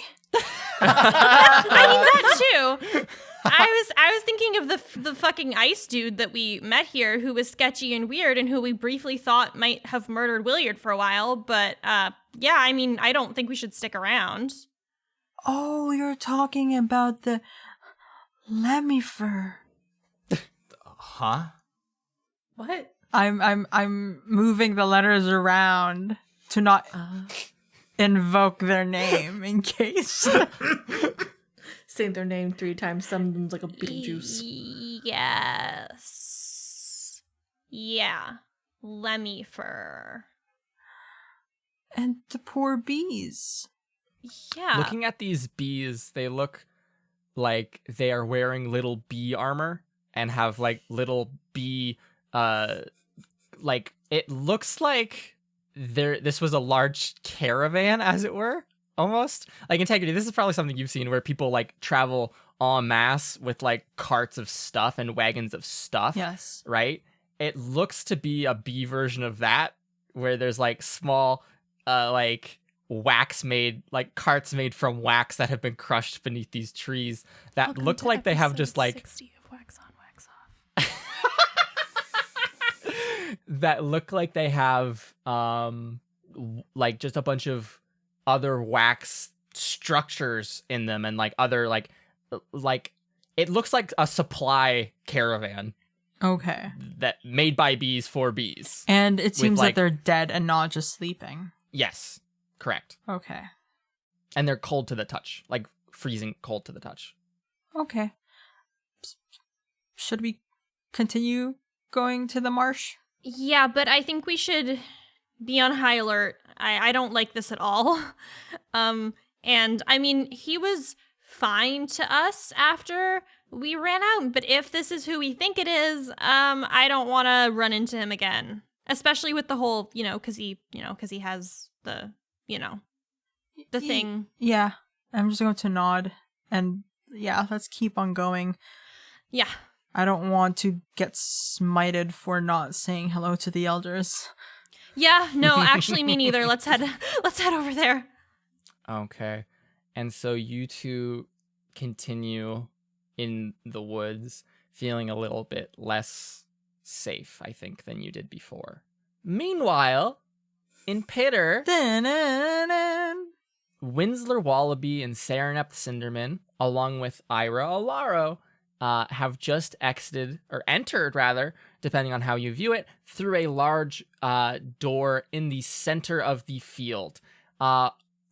I mean, that too. I was thinking of the fucking ice dude that we met here who was sketchy and weird and who we briefly thought might have murdered Williard for a while. But yeah, I mean, I don't think we should stick around. Oh, you're talking about the Lemifer. Huh? What? I'm moving the letters around to not invoke their name in case. Saying their name 3 times sounds like a bee juice. Yes. Yeah. Lemifer. And the poor bees. Yeah. Looking at these bees, they look like they are wearing little bee armor and have like little bee like it looks like this was a large caravan, as it were, almost. Like Integrity, this is probably something you've seen where people like travel en masse with like carts of stuff and wagons of stuff. Yes. Right? It looks to be a bee version of that, where there's like small like wax made, like carts made from wax that have been crushed beneath these trees that look like they have just like 60 of wax on, wax off. that look like they have like just a bunch of other wax structures in them and like other like it looks like a supply caravan Okay. that made by bees for bees. And it seems like- that they're dead and not just sleeping. Yes, correct. Okay. And they're cold to the touch, like freezing cold to the touch. Okay. Should we continue going to the marsh? Yeah, but I think we should be on high alert. I don't like this at all. And I mean, he was fine to us after we ran out, but if this is who we think it is, I don't want to run into him again. Especially with the whole, because he has the, the thing. Yeah. I'm just going to nod and yeah, let's keep on going. Yeah. I don't want to get smited for not saying hello to the elders. Yeah, no, actually me neither. Let's head over there. Okay. And so you two continue in the woods, feeling a little bit less safe, I think, than you did before. Meanwhile, in Pitter, Winsler Wallaby and Saranep Cinderman, along with Ira Alaro, have just entered, depending on how you view it, through a large door in the center of the field.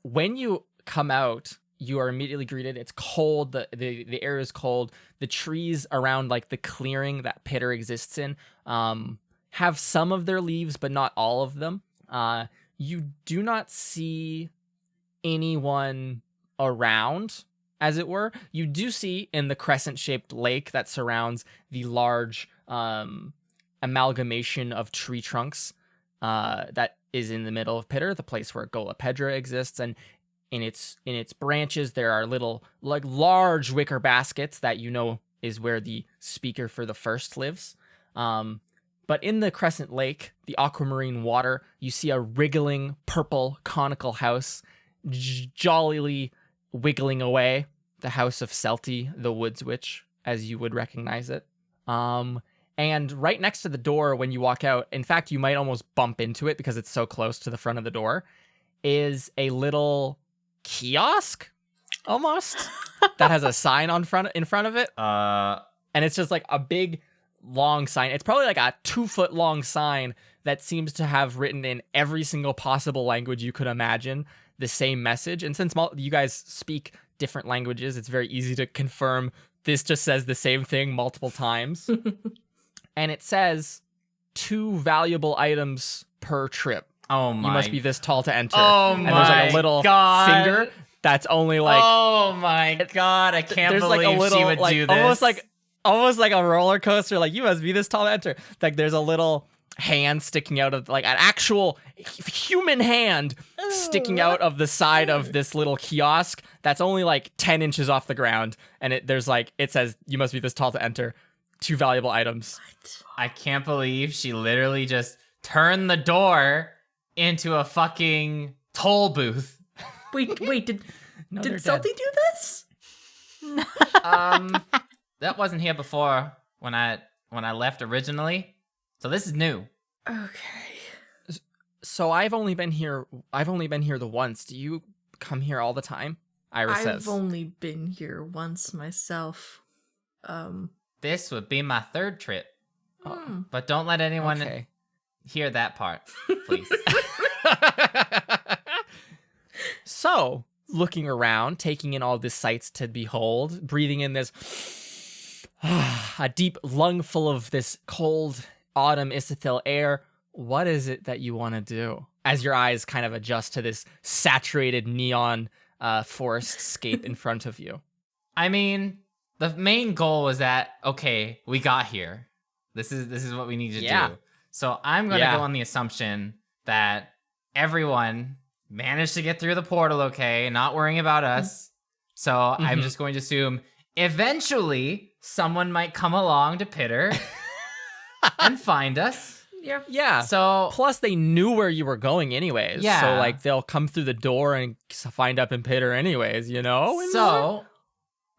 When you come out, you are immediately greeted. It's cold. The air is cold. The trees around like the clearing that Pitter exists in have some of their leaves, but not all of them. You do not see anyone around, as it were. You do see in the crescent-shaped lake that surrounds the large amalgamation of tree trunks that is in the middle of Pitter, the place where Golapedra exists, and in its branches there are little like large wicker baskets that is where the speaker for the first lives. But in the crescent lake, the aquamarine water, you see a wriggling purple conical house jollily wiggling away. The house of Celti, the woods witch, as you would recognize it. And right next to the door when you walk out, in fact, you might almost bump into it because it's so close to the front of the door, is a little kiosk, almost, that has a sign in front of it. And it's just like a big, long sign. It's probably like a 2-foot long sign that seems to have written in every single possible language you could imagine the same message. And since you guys speak different languages, it's very easy to confirm this just says the same thing multiple times. And it says 2 valuable items per trip. Oh my. You must be this tall to enter. Oh and there's like a little finger that's only like. Oh my god! I can't there's believe like a little, she would like, do this. Almost like a roller coaster. Like, you must be this tall to enter. Like, there's a little hand sticking out of, like, an actual human hand sticking out of the side of this little kiosk that's only like 10 inches off the ground. And it says, you must be this tall to enter. 2 valuable items. I can't believe she literally just turned the door into a fucking toll booth. Wait, did they're Celti dead. do this? That wasn't here before when I left originally. So this is new. Okay. So I've only been here the once. Do you come here all the time? Iris says. I've only been here once myself. This would be my 3rd trip. Hmm. But don't let anyone Okay. hear that part, please. So, looking around, taking in all the sights to behold, breathing in this a deep lung full of this cold autumn Isathil air, what is it that you want to do? As your eyes kind of adjust to this saturated neon forest scape in front of you. I mean, the main goal was that, okay, we got here. This is what we need to do. So I'm going to go on the assumption that everyone managed to get through the portal okay, not worrying about us. So I'm just going to assume eventually someone might come along to Pitter and find us. Yeah. Yeah. So Plus, they knew where you were going anyways. Yeah. So, like, they'll come through the door and find up in Pitter anyways, you know? So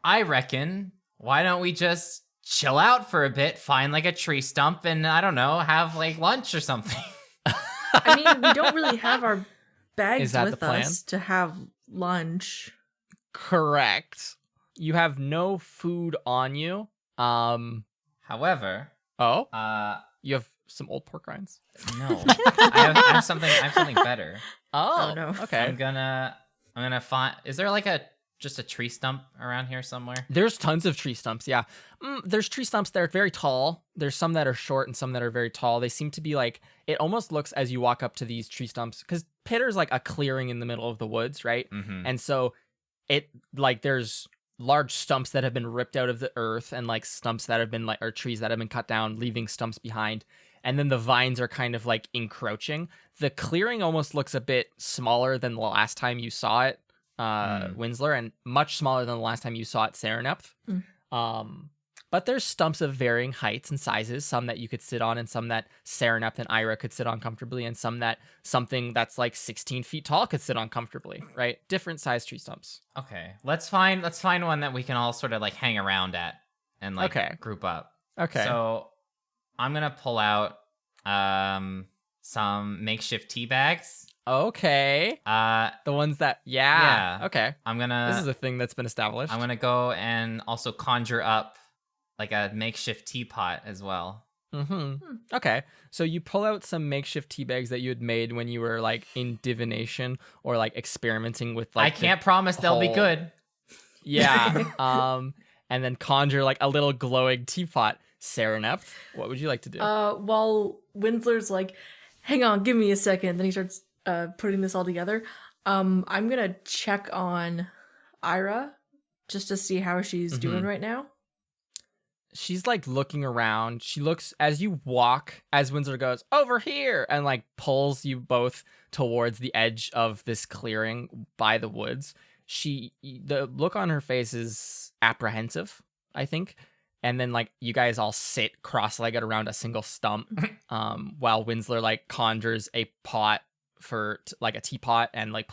I reckon, why don't we just chill out for a bit, find like a tree stump, and I don't know, have like lunch or something. I mean, we don't really have our bags Is that the with plan? us to have lunch. Correct. You have no food on you. However, You have some old pork rinds. no, I have something better. Oh, no. Okay. I'm gonna find. Is there like just a tree stump around here somewhere? There's tons of tree stumps, yeah. There's tree stumps that are very tall. There's some that are short and some that are very tall. They seem to be like, it almost looks as you walk up to these tree stumps, because Pitter's like a clearing in the middle of the woods, right? Mm-hmm. And so there's large stumps that have been ripped out of the earth and like stumps that have been or trees that have been cut down, leaving stumps behind. And then the vines are kind of like encroaching. The clearing almost looks a bit smaller than the last time you saw it, Winsler, and much smaller than the last time you saw it, Serenepth. But there's stumps of varying heights and sizes, some that you could sit on and some that Serenepth and Ira could sit on comfortably, and something that's like 16 feet tall could sit on comfortably, right? Different size tree stumps. Okay, let's find one that we can all sort of like hang around at and like group up. Okay. So I'm gonna pull out some makeshift tea bags. Okay. The ones that, Yeah. Okay. This is I'm a thing that's been established. gonna go and also conjure up like a makeshift teapot as well. Okay. So you pull out some makeshift tea bags that you had made when you were like in divination or like experimenting with like. I can't promise they'll be whole- good. Yeah. And then conjure like a little glowing teapot. Serenepth, what would you like to do? While Winsler's like, hang on, give me a second. Then he starts putting this all together. I'm gonna check on Ira just to see how she's doing right now. She's like looking around. She looks as you walk, as Winsler goes, over here, and like pulls you both towards the edge of this clearing by the woods. The look on her face is apprehensive, I think. And then like you guys all sit cross-legged around a single stump, while Winsler like conjures a pot for like a teapot and like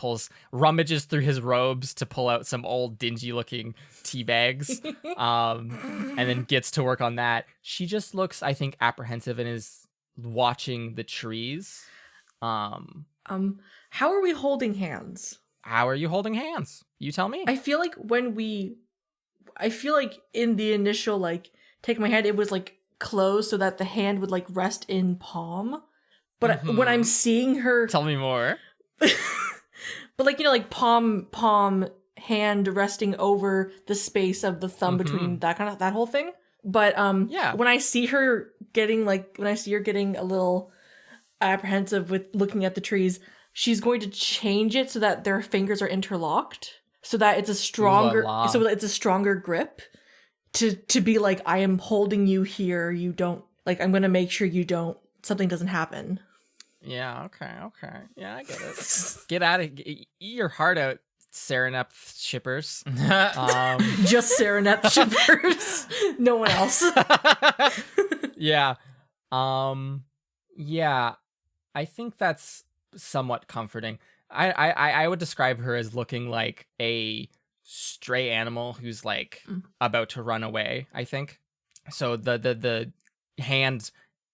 rummages through his robes to pull out some old dingy looking tea bags, and then gets to work on that. She just looks, I think, apprehensive and is watching the trees. How are we holding hands? How are you holding hands? You tell me. I feel like in the initial like take my hand, it was like closed so that the hand would like rest in palm. But when I'm seeing her, tell me more. But like, like palm hand resting over the space of the thumb between that whole thing. But when I see her getting a little apprehensive with looking at the trees, she's going to change it so that their fingers are interlocked, so that it's a stronger grip to be like, I am holding you here. You don't like, I'm going to make sure something doesn't happen. Yeah, okay. Yeah, I get it. Eat your heart out, Serenep shippers. Just Serenep shippers. No one else. Yeah. Yeah. I think that's somewhat comforting. I would describe her as looking like a stray animal who's like about to run away, I think. So the hand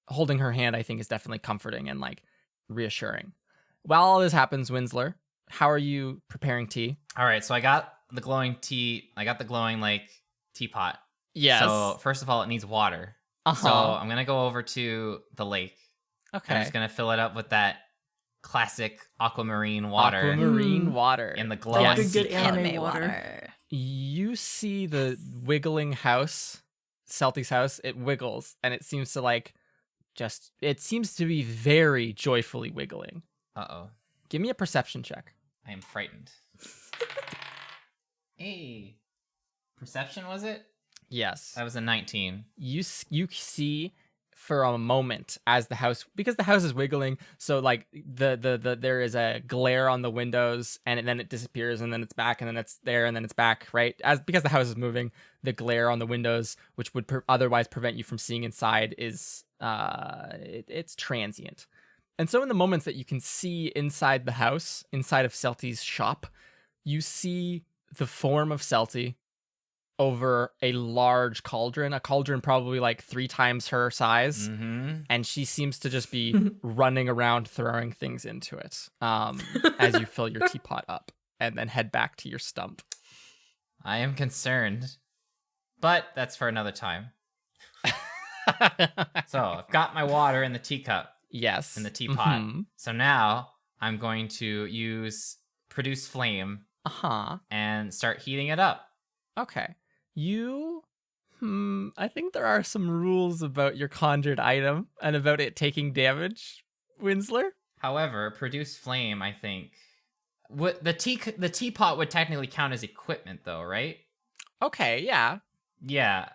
holding her hand, I think, is definitely comforting and like reassuring. While all this happens, Winsler, how are you preparing tea? All right, so I got the glowing like teapot. Yes. So first of all, it needs water. So I'm gonna go over to the lake. Okay. I'm just gonna fill it up with that classic aquamarine water. Aquamarine water. In the glowing Like a good teacup. anime water. You see the wiggling house, Celti's house. It wiggles, and it seems to be very joyfully wiggling. Uh-oh. Give me a perception check. I am frightened. Hey. Perception, was it? Yes. That was a 19. You see for a moment as because the house is wiggling, so like the there is a glare on the windows, and then it disappears, and then it's back, and then it's there, and then it's back, right? Because the house is moving, the glare on the windows, which would otherwise prevent you from seeing inside, is it's transient. And so in the moments that you can see inside the house, inside of Celti's shop, you see the form of Celti over a large cauldron, a cauldron probably like 3 times her size. And she seems to just be running around throwing things into it as you fill your teapot up and then head back to your stump. I am concerned, but that's for another time. So I've got my water in the teacup. Yes. In the teapot. So now I'm going to produce flame and start heating it up. Okay. I think there are some rules about your conjured item and about it taking damage, Winsler. However, produce flame, I think. The teapot would technically count as equipment, though, right? Okay, yeah. Yeah.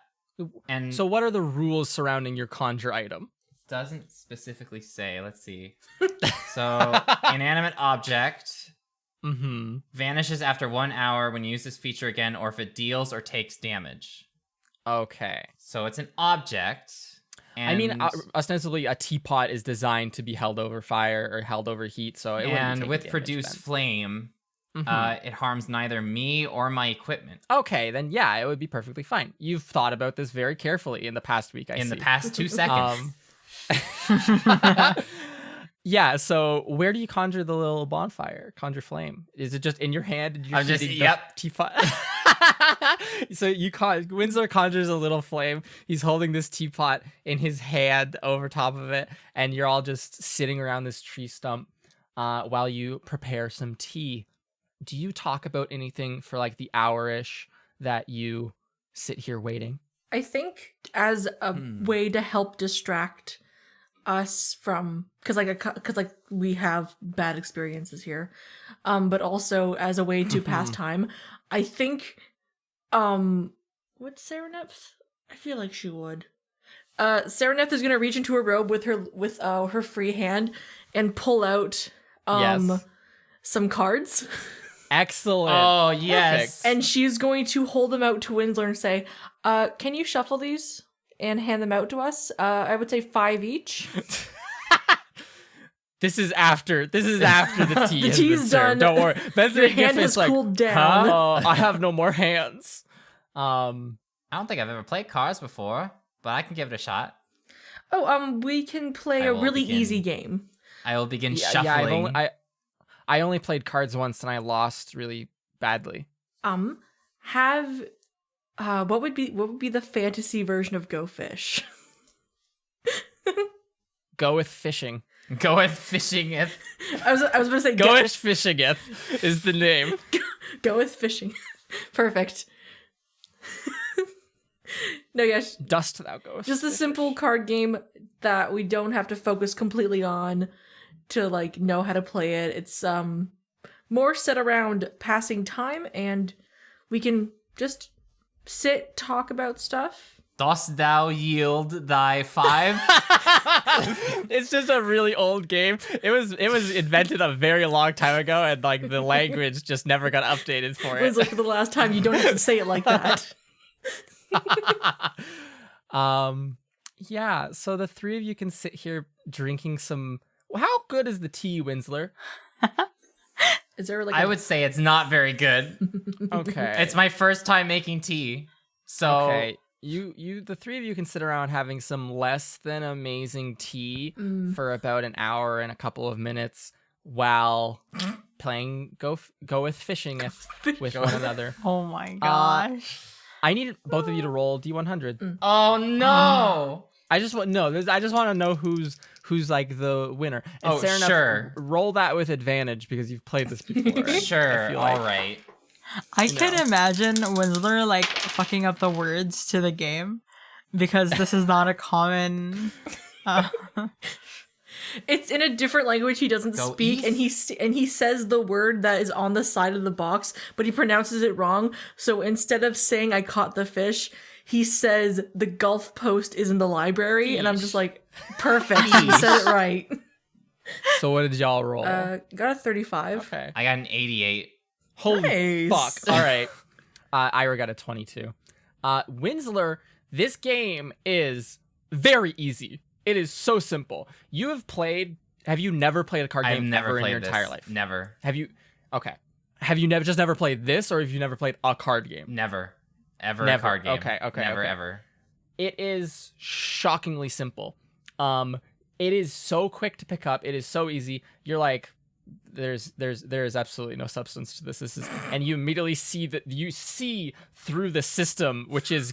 And so what are the rules surrounding your conjure item? Doesn't specifically say. Let's see. So, inanimate object vanishes after 1 hour when you use this feature again, or if it deals or takes damage. Okay. So it's an object. And I mean, ostensibly, a teapot is designed to be held over fire or held over heat, so it wouldn't take with damage produce then. flame, it harms neither me or my equipment. Okay, then yeah, it would be perfectly fine. You've thought about this very carefully in the past week, I see. In the past 2 seconds. Yeah, so where do you conjure the little bonfire? Conjure flame? Is it just in your hand? And you're teapot? So Winsler conjures a little flame. He's holding this teapot in his hand over top of it, and you're all just sitting around this tree stump while you prepare some tea. Do you talk about anything for like the hour-ish that you sit here waiting? I think as a way to help distract us from, because we have bad experiences here, but also as a way to pass time, I think would Sereneph? I feel like she would. Sereneph is gonna reach into her robe with her free hand and pull out some cards. Excellent. Oh, yes. And she's going to hold them out to Winsler and say, can you shuffle these and hand them out to us? I would say 5 each. This is after the tea The has been tea's served. done. Don't worry. Your hand has cooled down. I have no more hands. I don't think I've ever played cards before, but I can give it a shot. Oh, we can play I a will really begin. easy game. I will begin shuffling. I only played cards once and I lost really badly. Have what would be the fantasy version of Go Fish? Go with fishing. Go with fishing. I was going to say Go with fishing is the name. Go with fishing. Perfect. No, yes. Dust thou goest. Just a simple card game that we don't have to focus completely on to like know how to play it. It's more set around passing time, and we can just sit, talk about stuff. Dost thou yield thy 5? It's just a really old game. It was invented a very long time ago, and like the language just never got updated for It was it. like for the last time. You don't have to say it like that. Yeah, so the three of you can sit here drinking some. How good is the tea, Winsler? Is there like I would say it's not very good. Okay. It's my first time making tea. So Okay. The three of you can sit around having some less than amazing tea for about an hour and a couple of minutes while playing go with fishing with one another. Oh my gosh. I need both of you to roll D100. Oh no. I just want to know who's like the winner. And Oh, Sarah, sure. roll that with advantage because you've played this before. I Sure. feel like. All right. I can imagine Winsler like fucking up the words to the game because this is not a common. It's in a different language he doesn't Go speak, east. and he says the word that is on the side of the box, but he pronounces it wrong. So instead of saying "I caught the fish," he says "the Gulf Post is in the library," and I'm just like, perfect. He said it right. So what did y'all roll? Got a 35. Okay. I got an 88. Holy Nice. fuck. All right. Ira got a 22. Winsler, this game is very easy. It is so simple. Have you never played a card I've game never ever played in your this. entire life? Never. Have you never played this, or have you never played a card game? Never. Ever a Never. card game. Okay, Never, okay. ever. It is shockingly simple. It is so quick to pick up. It is so easy. You're like, there is absolutely no substance to this. And you immediately see through the system, which is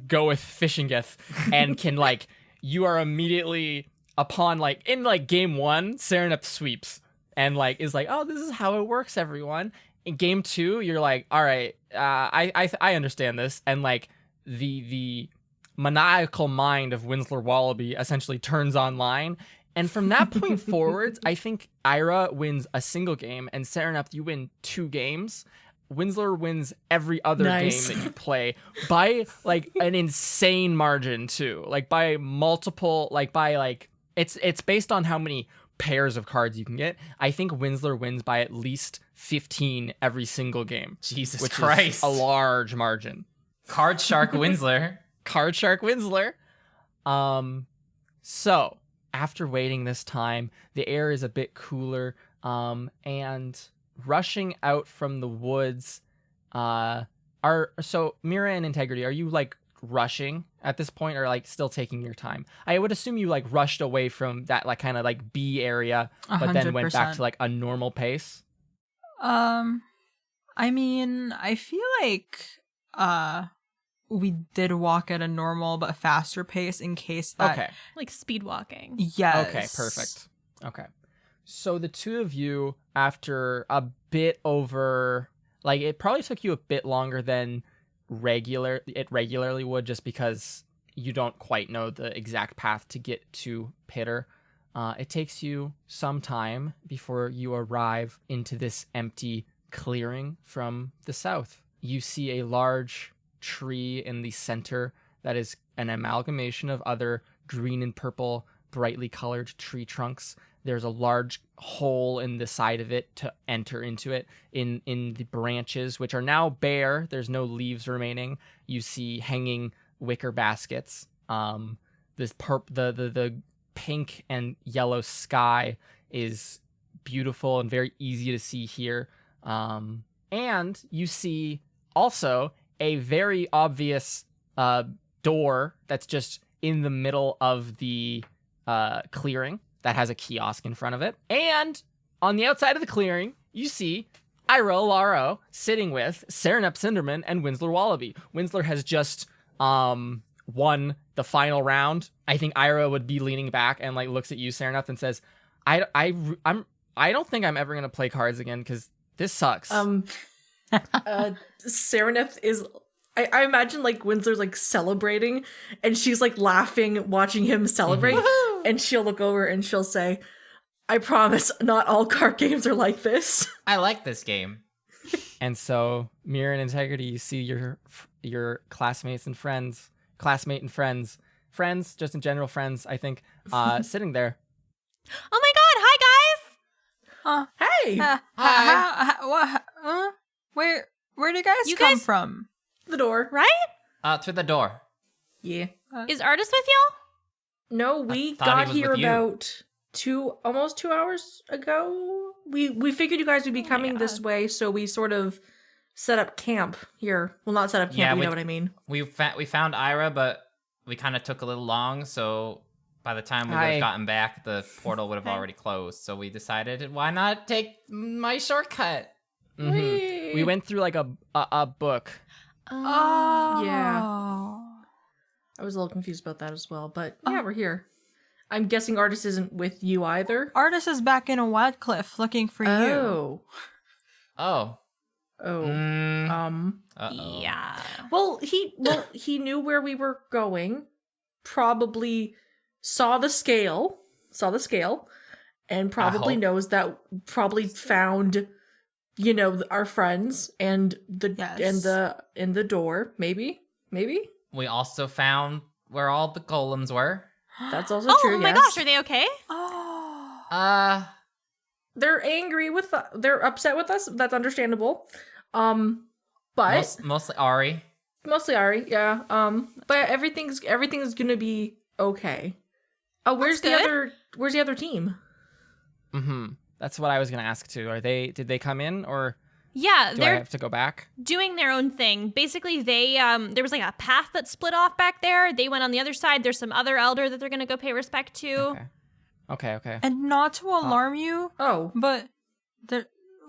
go with fishingeth, and can like, you are immediately upon like in like game 1, Serenep sweeps and like is like, oh, this is how it works, everyone. In game 2, you're like, all right, I understand this, and like the maniacal mind of Winsler Wallaby essentially turns online. And from that point forwards, I think Ira wins a single game, and Serenep, you win 2 games. Winsler wins every other Nice. game that you play by like an insane margin too. Like by multiple, like by like it's based on how many pairs of cards you can get. I think Winsler wins by at least 15 every single game. Jesus which Christ. is a large margin. Card Shark Winsler. Card Shark Winsler. So after waiting this time, the air is a bit cooler, and rushing out from the woods so Mira and Integrity, are you like rushing at this point, or like still taking your time? I would assume you like rushed away from that like kind of like B area, but then went back 100%. to like a normal pace. I mean, I feel like we did walk at a normal but faster pace in case that. Okay. Like speed walking. Yes. Okay, perfect. Okay. So the two of you, after a bit over, like it probably took you a bit longer than it regularly would, just because you don't quite know the exact path to get to Pitter. It takes you some time before you arrive into this empty clearing from the south. You see a large tree in the center that is an amalgamation of other green and purple brightly colored tree trunks. There's a large hole in the side of it to enter into it. In the branches, which are now bare, there's no leaves remaining. You see hanging wicker baskets. The pink and yellow sky is beautiful and very easy to see here. And you see also a very obvious door that's just in the middle of the clearing that has a kiosk in front of it. And on the outside of the clearing, you see Ira Laro sitting with Serenep Cinderman and Winsler Wallaby. Winsler has just won the final round. I think Ira would be leaning back and like looks at you, Serenep, and says, I don't think I'm ever gonna play cards again because this sucks. Serenep is. I imagine like Winsler's like celebrating, and she's like laughing, watching him celebrate, and she'll look over and she'll say, "I promise, not all card games are like this." I like this game. And so, Mirror and Integrity, you see your classmates and friends, just in general friends, I think, sitting there. Oh my god, hi guys! Hey, Where do you guys come from? the door. Right? Through the door. Yeah. Is Artist with y'all? No, we thought he got was here with you. about almost 2 hours ago. We figured you guys would be coming this way, so we sort of set up camp here. Well, not set up camp, Yeah, but you we- know what I mean. We found Ira, but we kind of took a little long, so by the time we would Hi. have gotten back, the portal would have already closed. So we decided, why not take my shortcut? Mhm. We went through like a book. Oh. Yeah. I was a little confused about that as well, but yeah, we're here. I'm guessing Artist isn't with you either. Artist is back in a Wildcliff looking for you. Oh. Oh. Oh. Uh-oh. Yeah. Well, he knew where we were going, probably saw the scale, and probably hope. knows that, probably found, our friends and the door. Maybe. We also found where all the golems were. That's also Oh true. my yes. gosh, are they okay? Oh. They're angry they're upset with us. That's understandable. But Mostly Ari. mostly Ari, yeah. But everything's gonna be okay. Oh, where's That's the other team? Mm-hmm. That's what I was gonna ask too. Did they come in, or Yeah, do I they're have to go back? doing their own thing. Basically, they there was like a path that split off back there. They went on the other side. There's some other elder that they're gonna go pay respect to. Okay. And not to alarm you, Oh, but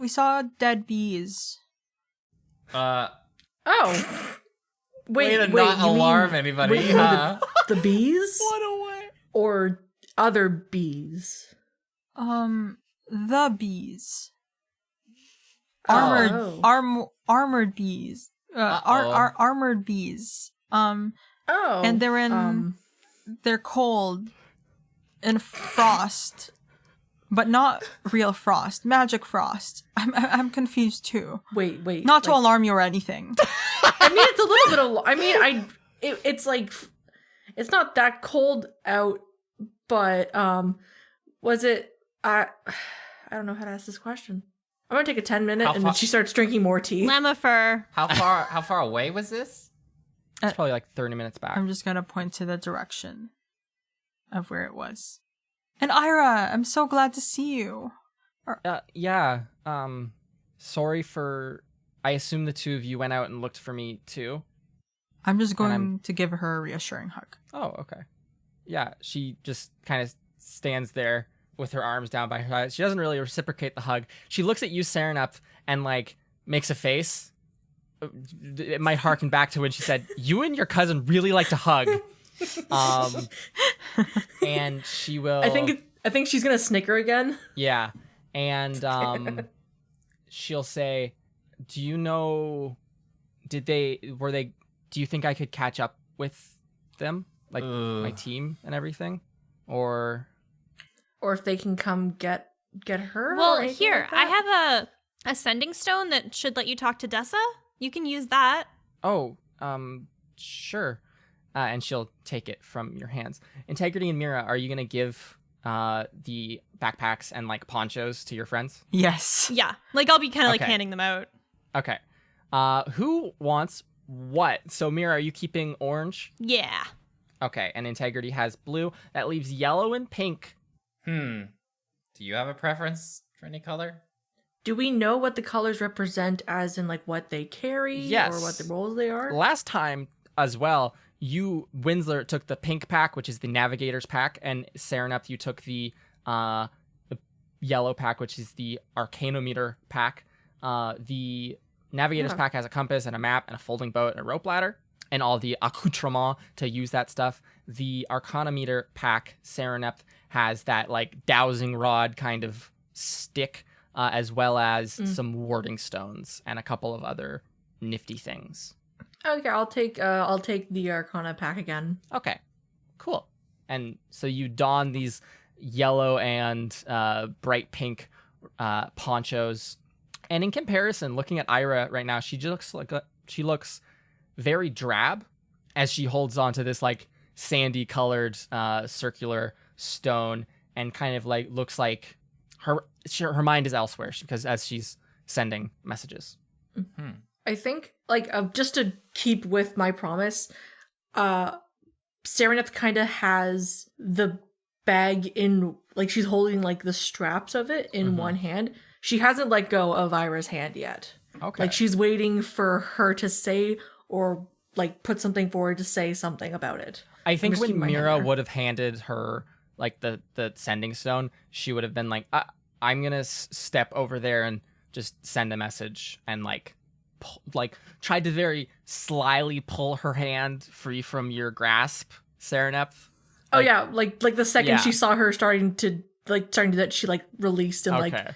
we saw dead bees. oh. Way to Wait, not you mean- alarm anybody. wait, huh? the bees? What a way! Or other bees? The bees. Oh. Armored bees. Armored bees. Oh. And they're cold and frost, but not real frost, magic frost. I'm confused too. Wait. Not to alarm you or anything. I mean, it's a little bit it's like, it's not that cold out, but, was it, I don't know how to ask this question. I'm gonna take a 10-minute How and far- then she starts drinking more tea. Lamifer. How far away was this? It's probably like 30 minutes back. I'm just gonna point to the direction of where it was. And Ira, I'm so glad to see you. Yeah. Sorry for. I assume the two of you went out and looked for me too. I'm just going to give her a reassuring hug. Oh, okay. Yeah, she just kind of stands there with her arms down by her side. She doesn't really reciprocate the hug. She looks at you, Serenep, and like makes a face. It might harken back to when she said, "You and your cousin really like to hug." And she will. I think she's gonna snicker again. Yeah, and she'll say, "Do you know? Do you think I could catch up with them, like my team and everything, or Or if they can come get her. Well, or anything here, like I that. have a sending stone that should let you talk to Dessa. You can use that. oh, sure." and she'll take it from your hands. Integrity and Mira, are you gonna give the backpacks and like ponchos to your friends? Yes. Yeah, like I'll be kind of like Okay. handing them out. Okay. Who wants what? So Mira, are you keeping orange? Yeah. Okay, and Integrity has blue. That leaves yellow and pink. Do you have a preference for any color? Do we know what the colors represent, as in like what they carry, Yes. or what the roles they are? Last time as well, you, Winsler, took the pink pack, which is the Navigator's pack, and Serenep, you took the yellow pack, which is the Arcanometer pack. The Navigator's pack has a compass and a map and a folding boat and a rope ladder and all the accoutrements to use that stuff. The Arcanometer pack, Serenep, has that like dowsing rod kind of stick, as well as some warding stones and a couple of other nifty things. Okay, I'll take the Arcana pack again. Okay, cool. And so you don these yellow and bright pink ponchos. And in comparison, looking at Ira right now, she looks very drab as she holds onto this like sandy colored circular stone, and kind of like looks like her mind is elsewhere because as she's sending messages. I think, like, just to keep with my promise, Serenep kind of has the bag in, like, she's holding, like, the straps of it in one hand. She hasn't let go of Ira's hand yet. Okay. Like, she's waiting for her to say, or, like, put something forward to say something about it. I think just when keeping my hand Mira there. would have handed her like the sending stone, she would have been like, I'm gonna step over there and just send a message, and like tried to very slyly pull her hand free from your grasp, Serenep. Oh yeah, like the second Yeah. she saw her starting to do that, she like released and like Okay.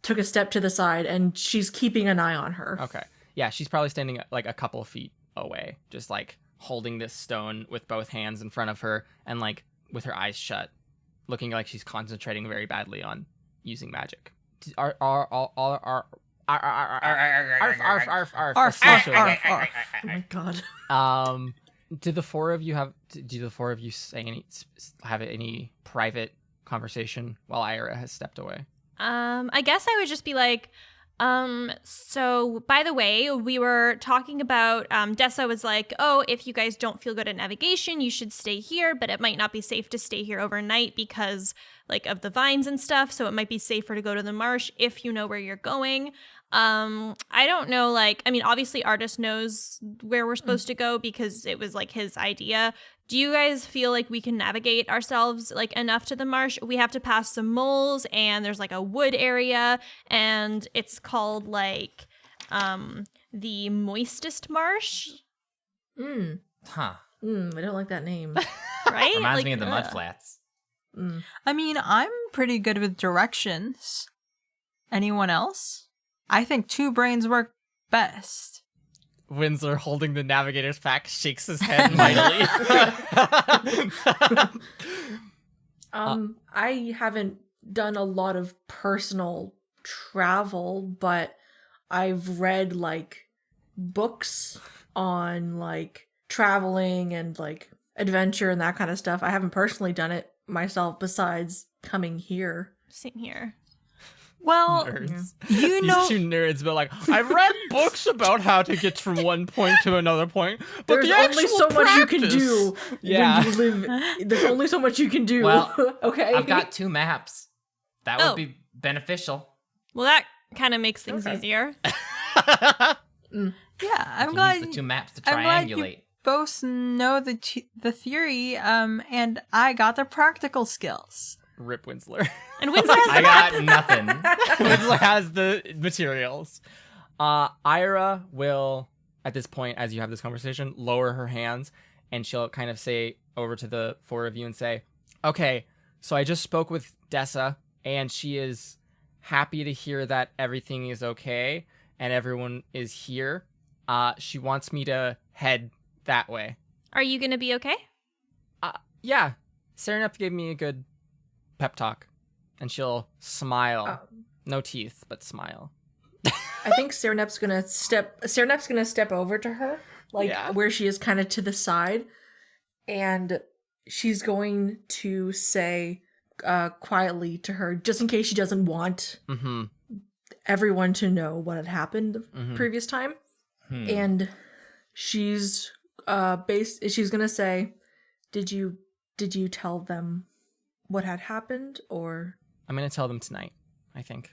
took a step to the side, and she's keeping an eye on her. Okay. Yeah, she's probably standing like a couple of feet away, just like holding this stone with both hands in front of her and like with her eyes shut, looking like she's concentrating very badly on using magic. Arf, Oh my god. do the four of you have any private conversation while Ira has stepped away? I guess I would just be like, so by the way, we were talking about, Dessa was like, oh, if you guys don't feel good at navigation, you should stay here, but it might not be safe to stay here overnight because like of the vines and stuff. So it might be safer to go to the marsh if you know where you're going. I don't know, like, I mean, obviously Artist knows where we're supposed to go because it was like his idea. Do you guys feel like we can navigate ourselves like enough to the marsh? We have to pass some moles and there's like a wood area and it's called like the moistest marsh, Huh. I don't like that name. right? Reminds Like, me of the mud ugh. flats. I mean, I'm pretty good with directions. Anyone else? I think two brains work best. Winsler, holding the navigator's pack, shakes his head mightily. I haven't done a lot of personal travel, but I've read like books on like traveling and like adventure and that kind of stuff. I haven't personally done it myself besides coming here. Same here. Well, Nerds. you know, These two nerds, but like, I've read books about how to get from one point to another point, but There's the only actual so much you can practice- do Yeah. when you live. There's only so much you can do. Well, okay. I've got 2 maps. That would Oh. be beneficial. Well, that kind of makes things Okay. easier. yeah, You I'm can glad use the 2 maps to I'm glad you- triangulate. both know the theory, and I got the practical skills. Rip Winsler. And Winslow has I the map. got nothing. Winsler has the materials. Ira will, at this point, as you have this conversation, lower her hands, and she'll kind of say over to the four of you and say, okay, so I just spoke with Dessa, and she is happy to hear that everything is okay and everyone is here. She wants me to head that way. Are you going to be okay? Yeah, Serenep gave me a good pep talk, and she'll smile. No teeth, but smile. I think Serenep's gonna step over to her, like Yeah. where she is kind of to the side, and she's going to say quietly to her, just in case she doesn't want everyone to know what had happened the previous time. And she's gonna say, did you tell them what had happened, or? I'm gonna tell them tonight, I think.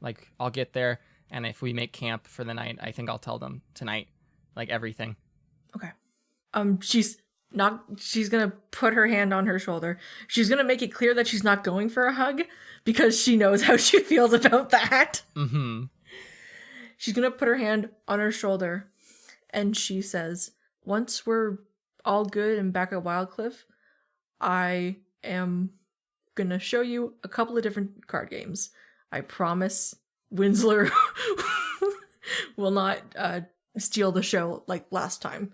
Like, I'll get there, and if we make camp for the night, I think I'll tell them tonight, like, everything. Okay. She's gonna put her hand on her shoulder. She's gonna make it clear that she's not going for a hug, because she knows how she feels about that. She's gonna put her hand on her shoulder, and she says, once we're all good and back at Wildcliff, I am gonna show you a couple of different card games. I promise Winsler will not steal the show like last time.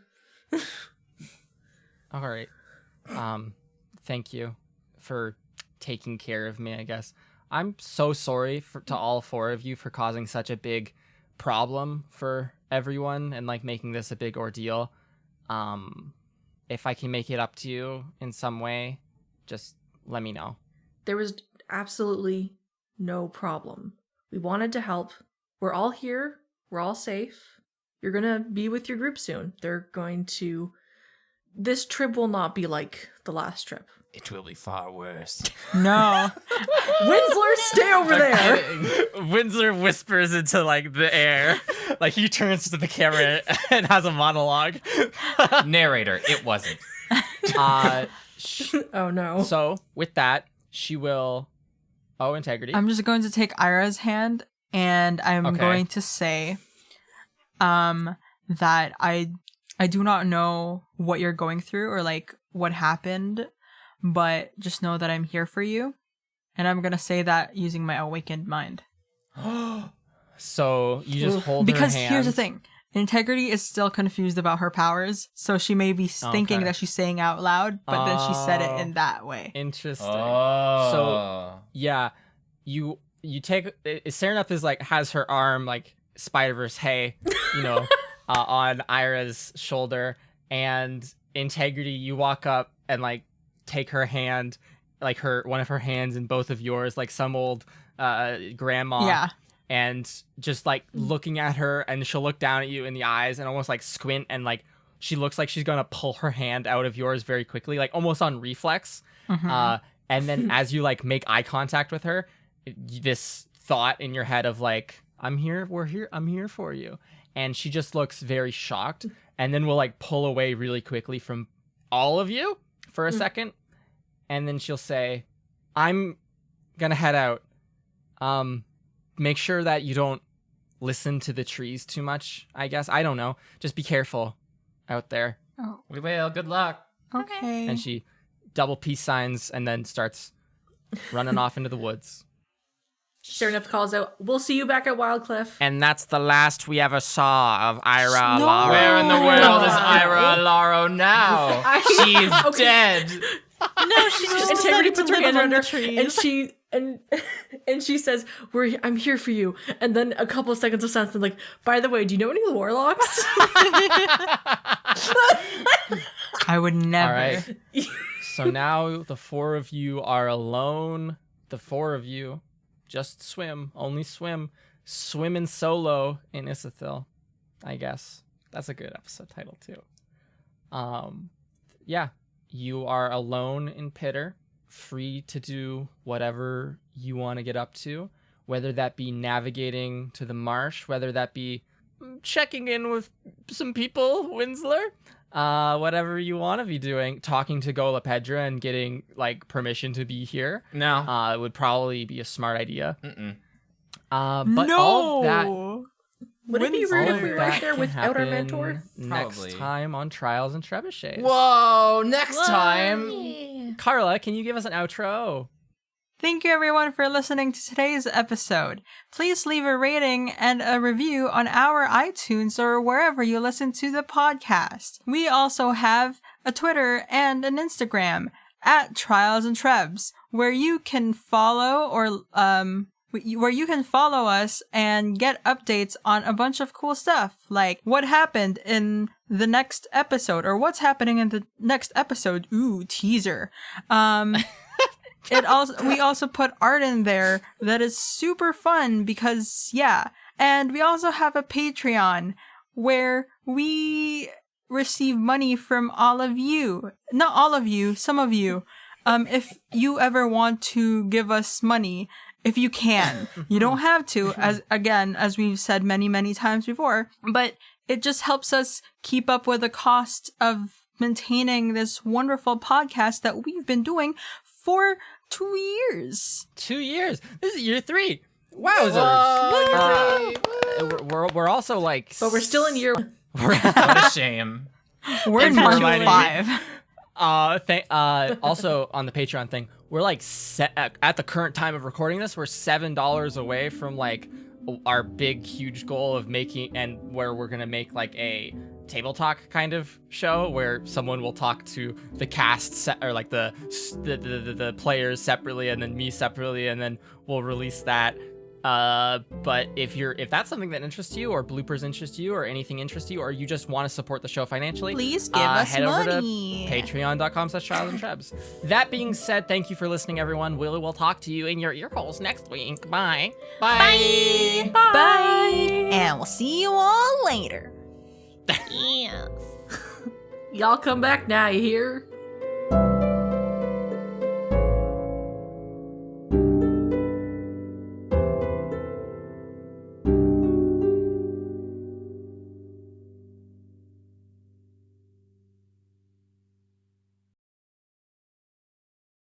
All right. Thank you for taking care of me, I guess. I'm so sorry to all 4 of you for causing such a big problem for everyone and like making this a big ordeal. If I can make it up to you in some way, just let me know. There was absolutely no problem. We wanted to help. We're all here. We're all safe. You're gonna be with your group soon. This trip will not be like the last trip. It will be far worse. No. Winsler, stay over there! Windsor whispers into like the air. Like he turns to the camera and has a monologue. Narrator, it wasn't. Oh no. So with that, she will... Oh, integrity. I'm just going to take Ira's hand, and I'm going to say that I do not know what you're going through or like what happened, but just know that I'm here for you. And I'm going to say that using my awakened mind. So you just hold because her hand. here's the thing. Integrity is still confused about her powers, so she may be thinking that she's saying out loud, but then she said it in that way. Interesting. Oh. So yeah, you take Serenep is like has her arm like Spider-Verse hey, on Ira's shoulder, and Integrity, you walk up and like take her hand, like one of her hands in both of yours, like some old grandma. Yeah. And just like looking at her, and she'll look down at you in the eyes and almost like squint, and like she looks like she's gonna pull her hand out of yours very quickly, like almost on reflex. And then as you like make eye contact with her, this thought in your head of like, I'm here for you. And she just looks very shocked, and then will like pull away really quickly from all of you for a second. And then she'll say, I'm gonna head out. Make sure that you don't listen to the trees too much, I guess. I don't know. Just be careful out there. Oh. We will. Good luck. Okay. And she double peace signs and then starts running off into the woods. Serenep calls out, we'll see you back at Wildcliff. And that's the last we ever saw of Ira Alaro. Where in the world is Ira Alaro now? She's dead. No, she just Integrity decided to puts her live hand among on the her, trees. and she says, I'm here for you. And then a couple of seconds of silence, and like, by the way, do you know any warlocks? I would never. All right. So now the 4 of you are alone. The 4 of you just swim. Only swim. Swimming solo in Isathil, I guess. That's a good episode title too. Yeah. You are alone in Pitter, free to do whatever you want to get up to, whether that be navigating to the marsh, whether that be checking in with some people, Winsler, whatever you want to be doing, talking to Gola Pedra and getting like permission to be here. No. It would probably be a smart idea. But No! all of that... Would it be rude if we were that right there can without our happen mentor? Next Probably. time on Trials and Trebuchets. Whoa, next time. Carla, can you give us an outro? Thank you everyone for listening to today's episode. Please leave a rating and a review on our iTunes or wherever you listen to the podcast. We also have a Twitter and an Instagram at Trials and Trebs, where you can follow or where you can follow us and get updates on a bunch of cool stuff, like what happened in the next episode or what's happening in the next episode. Ooh, teaser. We also put art in there that is super fun because, yeah. And we also have a Patreon where we receive money from all of you. Not all of you, some of you. If you ever want to give us money, if you can, you don't have to, as we've said many, many times before, but it just helps us keep up with the cost of maintaining this wonderful podcast that we've been doing for 2 years. 2 years. This is year 3. Wowzers. We're also like... But we're still in year 1. What a shame. We're in month 5. Also on the Patreon thing, we're like at the current time of recording this, we're $7 away from like our big huge goal of making, and where we're gonna make like a table talk kind of show where someone will talk to the cast or like the players separately and then me separately, and then we'll release that. But if that's something that interests you, or bloopers interest you, or anything interests you, or you just want to support the show financially, please give us head money. over to patreon.com/trialsandtrebs. That being said, thank you for listening, everyone. We'll talk to you in your ear holes next week. Bye. Bye. Bye. And we'll see you all later. Yes. Y'all come back now, you hear?